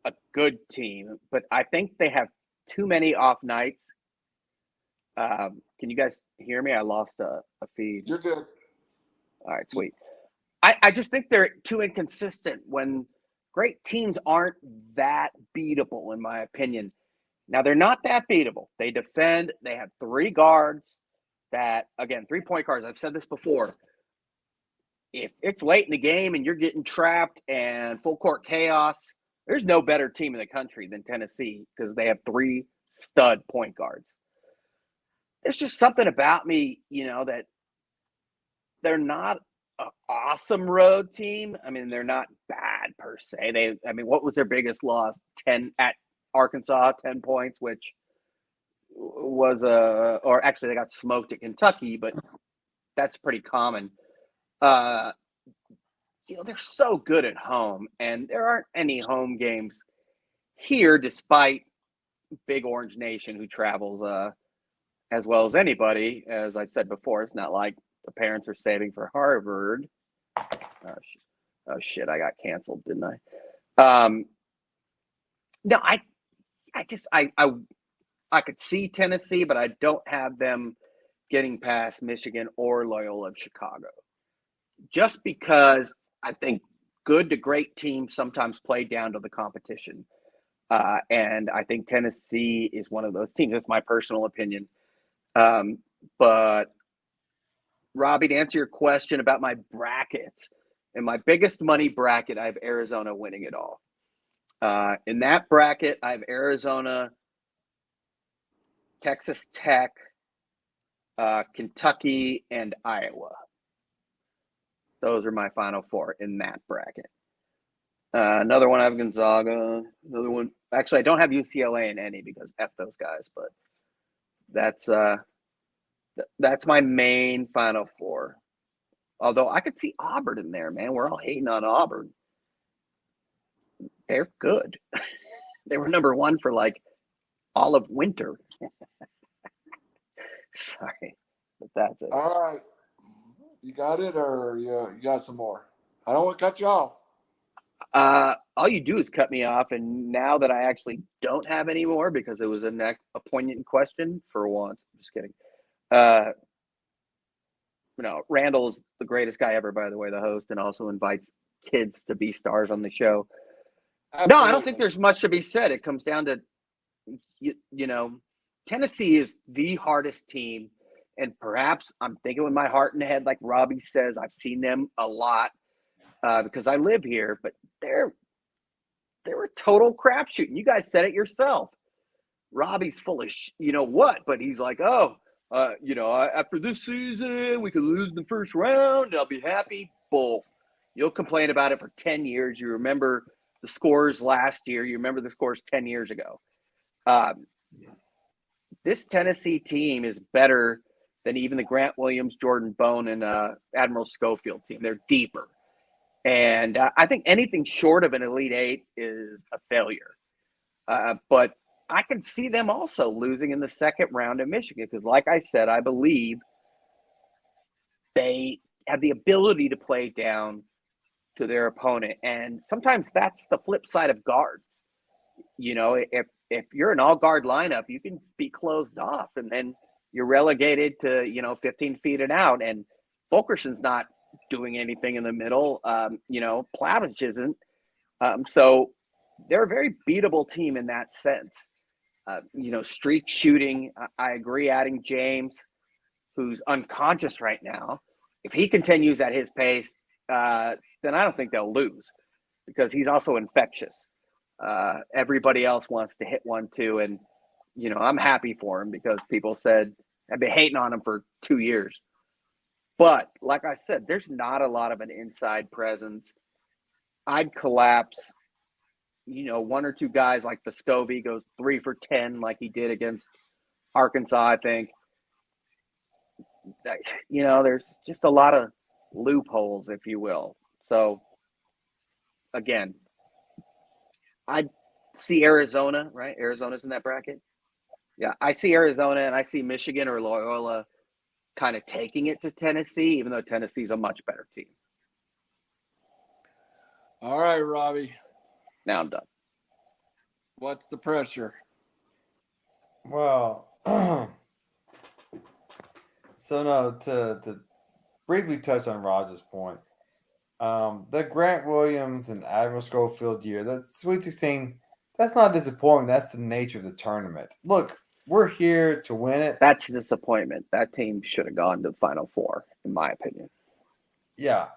a good team, but I think they have too many off nights. Can you guys hear me? I lost a feed. You're good. All right, sweet. I just think they're too inconsistent when great teams aren't that beatable, in my opinion. Now, they're not that beatable. They defend. They have 3 guards that, again, 3-point guards. I've said this before. If it's late in the game and you're getting trapped and full court chaos, there's no better team in the country than Tennessee because they have 3 stud point guards. There's just something about me, that they're not an awesome road team. I mean, they're not bad per se. What was their biggest loss? 10 at Arkansas, 10 points, which was or actually they got smoked at Kentucky, but that's pretty common. They're so good at home, and there aren't any home games here, despite Big Orange Nation, who travels as well as anybody. As I've said before, it's not like the parents are saving for Harvard. Oh shit! I got canceled, didn't I? No, I could see Tennessee, but I don't have them getting past Michigan or Loyola of Chicago. Just because I think good to great teams sometimes play down to the competition. And I think Tennessee is one of those teams. That's my personal opinion. But Robbie, to answer your question about my bracket, in my biggest money bracket, I have Arizona winning it all. In that bracket, I have Arizona, Texas Tech, Kentucky, and Iowa. Those are my final 4 in that bracket. Another one I have Gonzaga. Another one, actually, I don't have UCLA in any because F those guys. But that's my main final 4. Although I could see Auburn in there, man. We're all hating on Auburn. They're good. They were number 1 for like all of winter. Sorry, but that's it. All right. You got it, or you got some more? I don't want to cut you off. All you do is cut me off, and now that I actually don't have any more because it was a poignant question for once. I'm just kidding. Randall's the greatest guy ever, by the way, the host, and also invites kids to be stars on the show. Absolutely. No, I don't think there's much to be said. It comes down to, Tennessee is the hardest team. And perhaps I'm thinking with my heart in the head, like Robbie says, I've seen them a lot because I live here, but they're a total crapshoot. And you guys said it yourself. Robbie's full of what, but he's like, after this season, we could lose in the first round and I'll be happy. Bull. You'll complain about it for 10 years. You remember the scores last year. You remember the scores 10 years ago. This Tennessee team is better than even the Grant Williams, Jordan Bone, and Admiral Schofield team. They're deeper. And I think anything short of an Elite Eight is a failure. But I can see them also losing in the second round of Michigan because, like I said, I believe they have the ability to play down to their opponent. And sometimes that's the flip side of guards. If you're an all-guard lineup, you can be closed off, and then you're relegated to, 15 feet and out. And Fulkerson's not doing anything in the middle. Plavich isn't. So they're a very beatable team in that sense. Streak shooting, I agree, adding James, who's unconscious right now. If he continues at his pace, then I don't think they'll lose because he's also infectious. Everybody else wants to hit one too. And, I'm happy for him because people said I've been hating on him for 2 years. But like I said, there's not a lot of an inside presence. I'd collapse, one or two guys like Vescovi goes 3 for 10 like he did against Arkansas, I think. There's just a lot of loopholes, if you will. So, again, I see Arizona, right? Arizona's in that bracket. Yeah, I see Arizona and I see Michigan or Loyola kind of taking it to Tennessee, even though Tennessee's a much better team. All right, Robbie. Now I'm done. What's the pressure? Well, so no, to briefly touch on Roger's point, the Grant Williams and Admiral Schofield year, that Sweet 16, that's not disappointing. That's the nature of the tournament. Look, we're here to win it. That's a disappointment. That team should have gone to the Final Four, in my opinion. Yeah,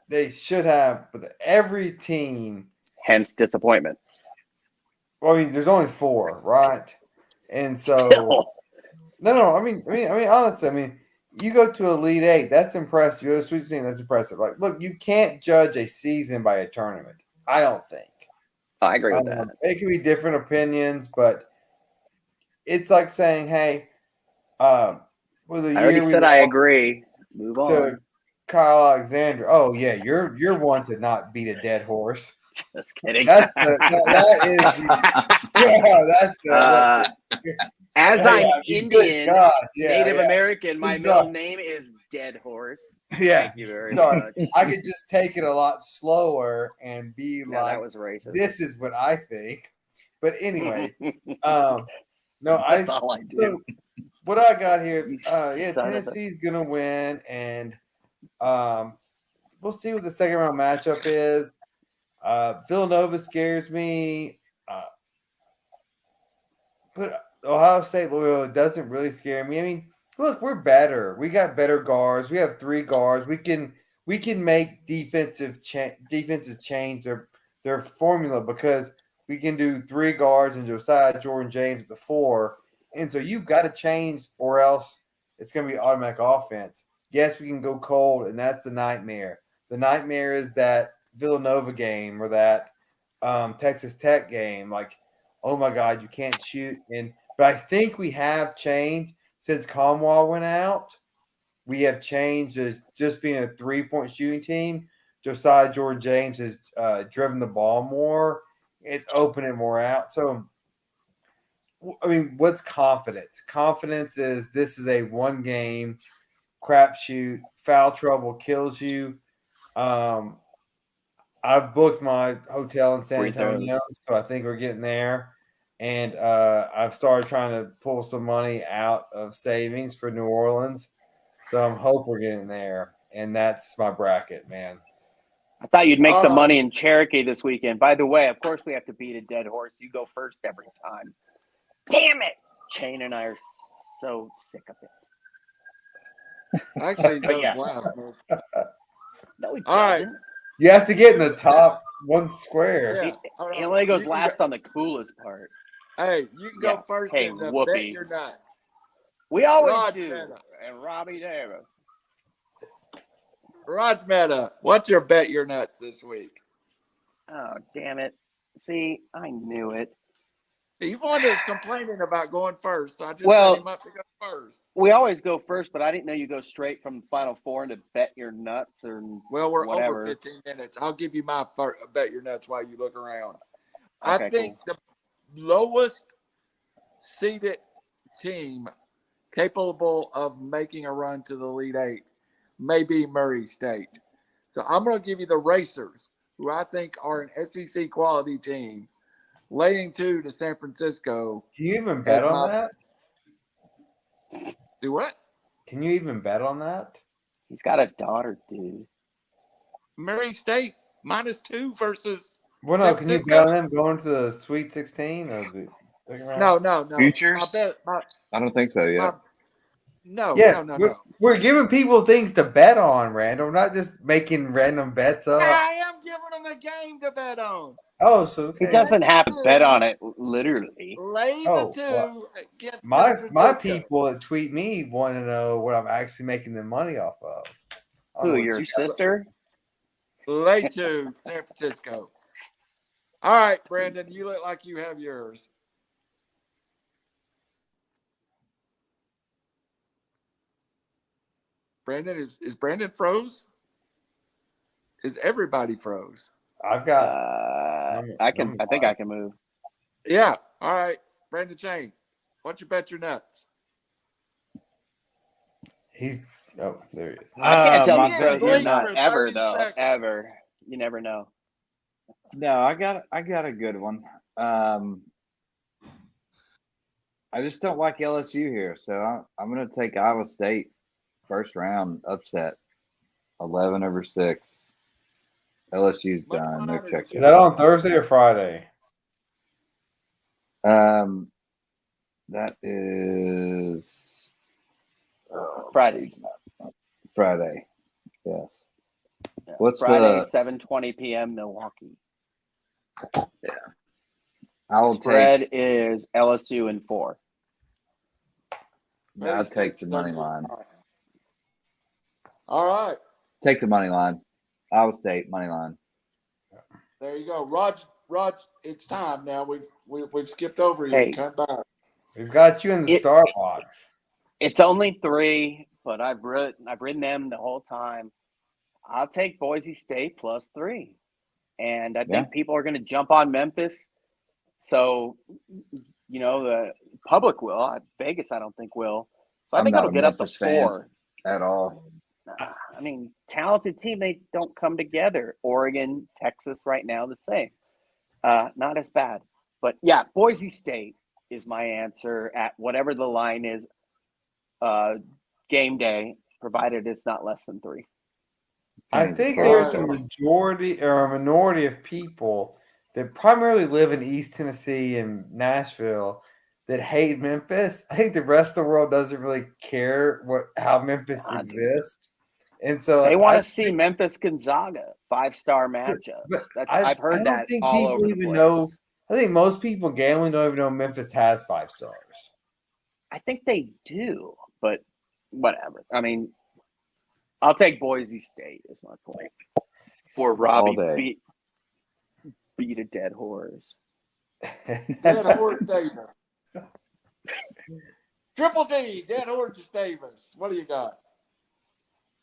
they should have, but every team. Hence disappointment. Well, I mean, there's only 4, right? And so, Still. no. I mean, honestly, you go to Elite 8, that's impressive. You go to Sweet 16, that's impressive. Like, look, you can't judge a season by a tournament. I don't think. I agree with that. It can be different opinions, but it's like saying, "Hey, I already said I agree. Move on." To Kyle Alexander. Oh yeah, you're one to not beat a dead horse. Just kidding. That's the as I'm Indian, Native yeah. American, my middle name is Dead Horse. Yeah. Thank you very Sorry. much. I could just take it a lot slower and be Yeah, like, that was racist. this is what I think. But anyways, That's all I do. So what I got here, You son of a- Tennessee's gonna win, and we'll see what the second round matchup is. Villanova scares me, but Ohio State Loyola doesn't really scare me. I mean, look, we're better. We got better guards. We have 3 guards. We can make defenses change their formula because we can do 3 guards and Josiah Jordan James at the 4. And so you've got to change or else it's going to be automatic offense. Yes, we can go cold, and that's the nightmare. The nightmare is that Villanova game or that Texas Tech game. Like, oh, my God, you can't shoot. But I think we have changed since Conwell went out. We have changed as just being a 3-point shooting team. Josiah Jordan James has driven the ball more. It's opening more out. So, I mean, what's confidence? Confidence is this is a one-game crapshoot. Foul trouble kills you. I've booked my hotel in San Antonio, so I think we're getting there. And I've started trying to pull some money out of savings for New Orleans. So I'm hope we're getting there. And that's my bracket, man. I thought you'd make the money in Cherokee this weekend. By the way, of course we have to beat a dead horse. You go first every time. Damn it! Chain and I are so sick of it. Actually, But yeah. last. No, he doesn't. All right. You have to get in the top one square. Yeah. He only goes last on the coolest part. Hey, you can go first Hey, and bet Whoopi. your nuts. We always Raj do. Meta. And Robbie Davis. Raj Meta, what's your bet your nuts this week? Oh, damn it. See, I knew it. Yvonne is complaining about going first, so I just Well, set him up to go first. We always go first, but I didn't know you go straight from the Final Four to bet your nuts or Well, we're whatever. over 15 minutes. I'll give you my bet your nuts while you look around. Okay, I think the lowest seeded team capable of making a run to the Elite 8 may be Murray State. So I'm going to give you the Racers, who I think are an SEC quality team, laying 2 to San Francisco. Can you even bet on that? Do what? Can you even bet on that? He's got a daughter, dude. Murray State -2 versus Well, no, San can you Francisco. bet on them going to the Sweet 16 or the second round? No. Futures? I don't think so yet. No. We're giving people things to bet on, Randall. We're not just making random bets up. I am giving them a game to bet on. Oh, so okay. He doesn't have to bet on it, literally. Lay Oh, the 2 well, against my San Francisco. people that tweet me want to know what I'm actually making the money off of. I don't know Who, what your you- sister? Lay 2, San Francisco. All right, Brandon, you look like you have yours. Brandon, is Brandon froze? Is everybody froze? I've got. I think I can move. Yeah. All right, Brandon Chain. Why don't you bet your nuts? He's. Oh, there he is. I can't tell my if he's frozen or blink not. for Ever 30 though. seconds. Ever. You never know. No, I got a good one. I just don't like LSU here, so I'm going to take Iowa State first round upset, 11/6. LSU's done. They're checked Is that out. on Thursday or Friday? That is Friday. Friday. Yes. Yeah. What's Friday, 7:20 p.m. Milwaukee. I'll Spread is LSU in 4. I'll take the money line. All right. Take the money line. Iowa State money line. There you go. Raj, it's time now. We've skipped over you. Hey. Come back. We've got you in the star box. It's only 3, but I've ridden them the whole time. I'll take Boise State +3. And I think people are going to jump on Memphis. So, the public will. Vegas, I don't think will. So I think it'll get up to 4. At all. I mean, talented team, they don't come together. Oregon, Texas right now, the same. Not as bad. But, yeah, Boise State is my answer at whatever the line is game day, provided it's not less than 3. I think there's a majority or a minority of people that primarily live in East Tennessee and Nashville that hate Memphis. I think the rest of the world doesn't really care how Memphis exists. And so they want to see Memphis Gonzaga 5-star matchups. I've heard that all over the place. I think most people gambling don't even know Memphis has 5 stars. I think they do, but whatever. I mean, I'll take Boise State is my point. For Robbie beat a dead horse. Dead horse Davis. Triple D, dead horse Davis. What do you got?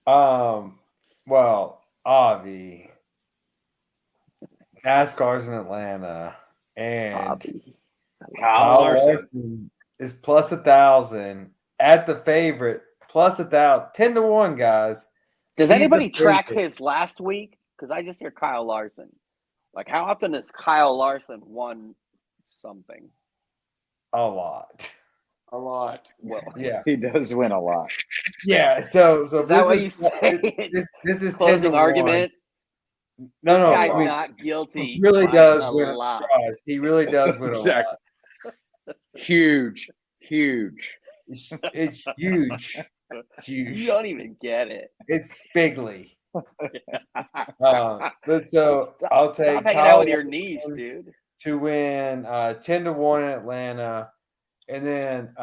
Well, Avi, NASCAR's in Atlanta, and Kyle Larson is +1,000 at the favorite, +1,000, 10-1, guys. Does anybody track his last week? Because I just hear Kyle Larson. Like, how often has Kyle Larson won something? A lot. A lot. Well, yeah, he does win a lot. Yeah, so is that what you say? This is closing argument. No, this guy's not guilty. He really does win a lot. He really does win a lot. Huge. It's huge. You don't even get it. It's bigly. But so I'll take Stop hanging out with your niece, dude. To win 10-1 in Atlanta. And then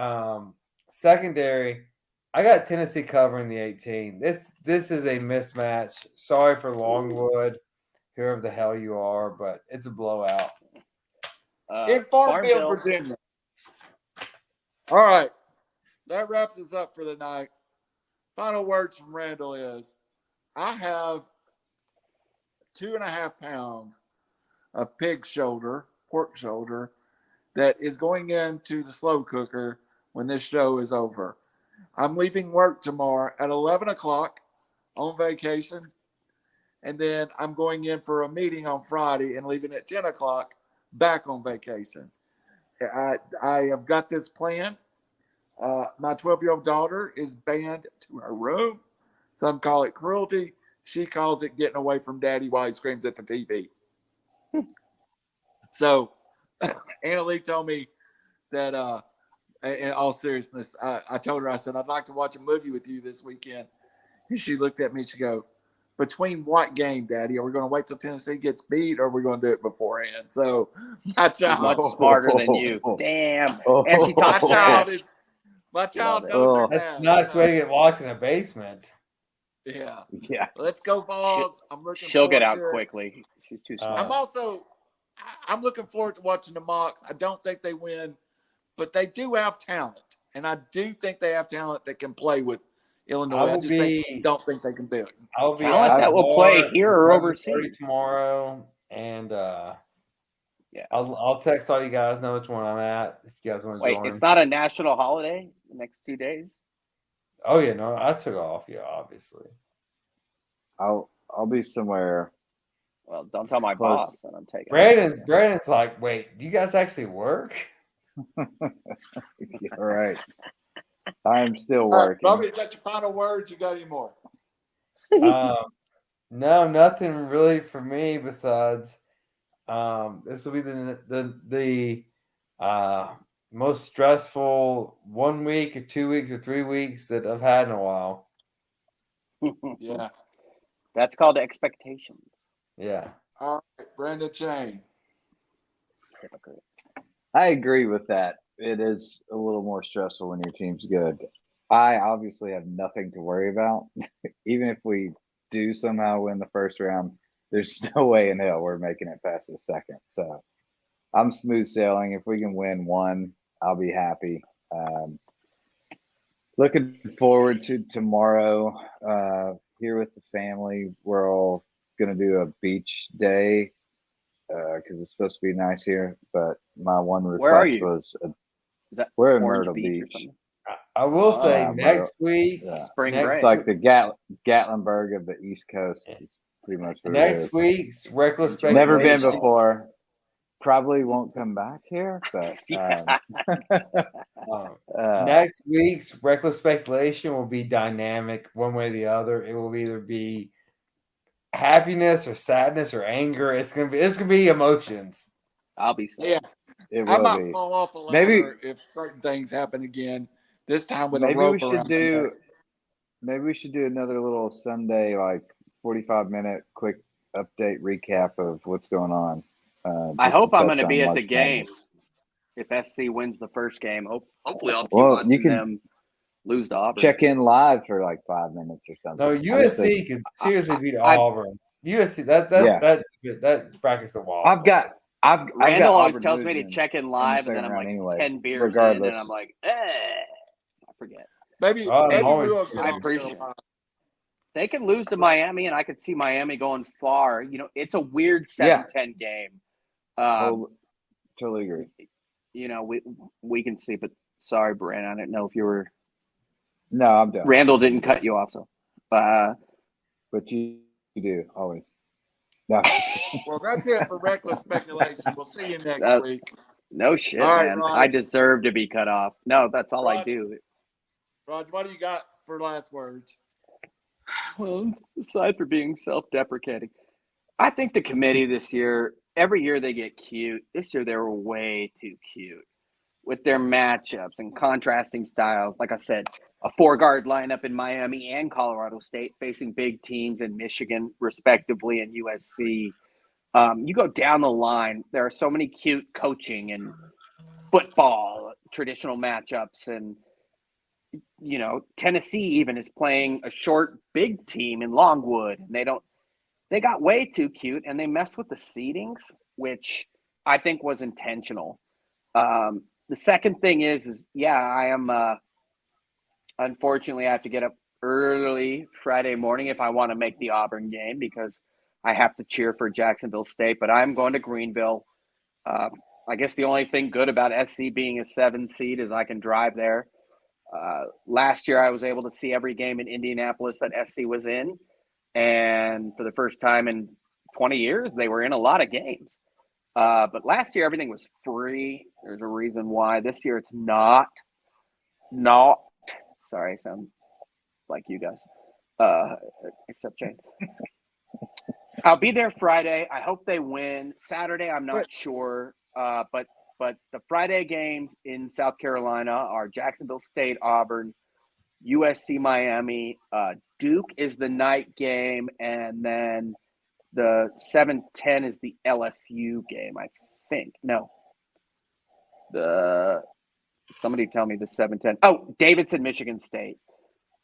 secondary, I got Tennessee covering the 18. This is a mismatch. Sorry for Longwood, whoever the hell you are, but it's a blowout. In Farmville, Virginia. All right. That wraps us up for the night. Final words from Randall is, I have 2.5 pounds of pork shoulder, that is going into the slow cooker when this show is over. I'm leaving work tomorrow at 11 o'clock on vacation. And then I'm going in for a meeting on Friday and leaving at 10 o'clock back on vacation. I have got this planned. My 12-year-old daughter is banned to her room. Some call it cruelty. She calls it getting away from daddy while he screams at the TV. So Anna Lee told me that in all seriousness, I told her, I said, I'd like to watch a movie with you this weekend. And she looked at me, she go, between what game, Daddy? Are we going to wait till Tennessee gets beat, or are we going to do it beforehand? So my She's much child, smarter than you. Damn. And she my talks child trash. is, my child Love it. knows her Oh. That's math. a nice you way know? to get locked in a basement. Yeah. Yeah. Let's go, Vols. I'm looking She'll get forward out to it. quickly. She's too smart. I'm looking forward to watching the Mocs. I don't think they win, but they do have talent. And I do think they have talent that can play with Illinois. I just don't think they can do it. I'll be Talent at that the will play bar here or at 11:30 overseas. tomorrow, and Yeah. I'll text all you guys, know which one I'm at if you guys want to Wait, join. it's not a national holiday the next 2 days? Oh yeah, no, I took off. Yeah, obviously. I'll be somewhere. Well, don't tell my Close. boss that I'm taking Brandon's like, wait, do you guys actually work? Yeah, all right. I'm still All right, working. Bobby, is that your final words? You got any more? No, nothing really for me besides this will be the most stressful 1 week or 2 weeks or 3 weeks that I've had in a while. Yeah. That's called expectations. Yeah. All right, Brandon Chain. Hypocrite. I agree with that. It is a little more stressful when your team's good. I obviously have nothing to worry about. Even if we do somehow win the first round, there's no way in hell we're making it past the second. So I'm smooth sailing. If we can win one, I'll be happy. Looking forward to tomorrow here with the family. We're all going to do a beach day because it's supposed to be nice here. But my one Where are request you? was Is that we're in Orange Myrtle Beach or Beach. something? I will say Yeah, next week. Yeah. Spring next, break. It's like the Gatlinburg of the East Coast. It's pretty much what it Next is. week's reckless Enjoy. Never been speculation. before. Probably won't come back here, but Next week's reckless speculation will be dynamic one way or the other. It will either be happiness or sadness or anger. It's gonna be emotions. I'll be sad. Yeah. it I will might be. fall off a Maybe- ladder if certain things happen again. This time with a Maybe rope we should around my do. neck. Maybe we should do another little Sunday, like 45-minute quick update recap of what's going on. I just hope I'm touch going to on be at the March game. Madness. If SC wins the first game, hopefully I'll be Well, watching you can them lose to Auburn. Check in live for like 5 minutes or something. No, I just think- USC could seriously beat I- Auburn. USC that brackets the wall. I've got Randall always Auburn tells me to losing check in in live, the and then I'm second like round anyway, 10 beers regardless. in, and I'm like, I forget. Maybe, I'm maybe always- we'll get I on appreciate show. They can lose to Miami, and I could see Miami going far. You know, it's a weird 7-10 game. Totally agree. You know, we can see, but sorry, Brandon, I didn't know if you were. No, I'm done. Randall didn't cut you off, so. But you do always. No. Well, that's it for reckless speculation. We'll see you next That- week. No shit, All right, man. Raj. I deserve to be cut off. No, that's all I Raj. do. Roger, what do you got for last words? Well, aside for being self-deprecating, I think the committee this year, every year they get cute. This year they were way too cute with their matchups and contrasting styles. Like I said, a 4-guard lineup in Miami and Colorado State facing big teams in Michigan, respectively, and USC. You go down the line, there are so many cute coaching and football traditional matchups, and you know, Tennessee even is playing a short big team in Longwood. They got way too cute, and they messed with the seedings, which I think was intentional. The second thing is I am unfortunately I have to get up early Friday morning if I want to make the Auburn game because I have to cheer for Jacksonville State, but I'm going to Greenville. I guess the only thing good about SC being a 7 seed is I can drive there. Last year, I was able to see every game in Indianapolis that SC was in. And for the first time in 20 years, they were in a lot of games. But last year, everything was free. There's a reason why. This year, it's not. Sorry, I sound like you guys. except Chain. I'll be there Friday. I hope they win. Saturday, I'm not sure. But the Friday games in South Carolina are Jacksonville State, Auburn, USC, Miami. Duke is the night game, and then the 7:10 is the LSU game, I think. No. Somebody tell me the 7:10. Oh, Davidson, Michigan State.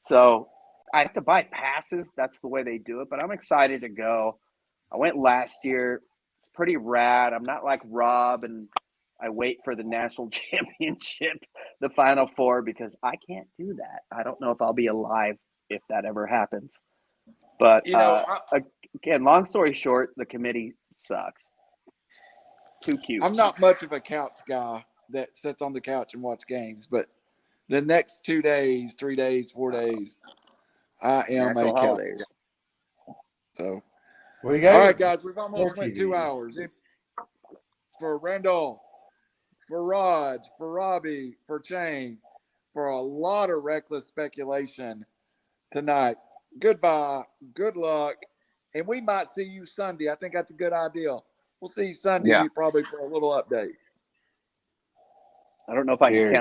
So I have to buy passes. That's the way they do it, but I'm excited to go. I went last year. It's pretty rad. I'm not like Rob and I wait for the national championship, the Final Four, because I can't do that. I don't know if I'll be alive if that ever happens. But again, long story short, the committee sucks. Too cute. I'm not much of a couch guy that sits on the couch and watch games, but the next 2 days, 3 days, 4 days, I am National a couch. holidays. So, All all right, guys, we've almost More went 2 TVs. hours. For Randall, for Raj, for Robbie, for Chain, for a lot of reckless speculation tonight. Goodbye. Good luck. And we might see you Sunday. I think that's a good idea. We'll see you Sunday, Yeah. probably for a little update. I don't know if I can Cheers. count.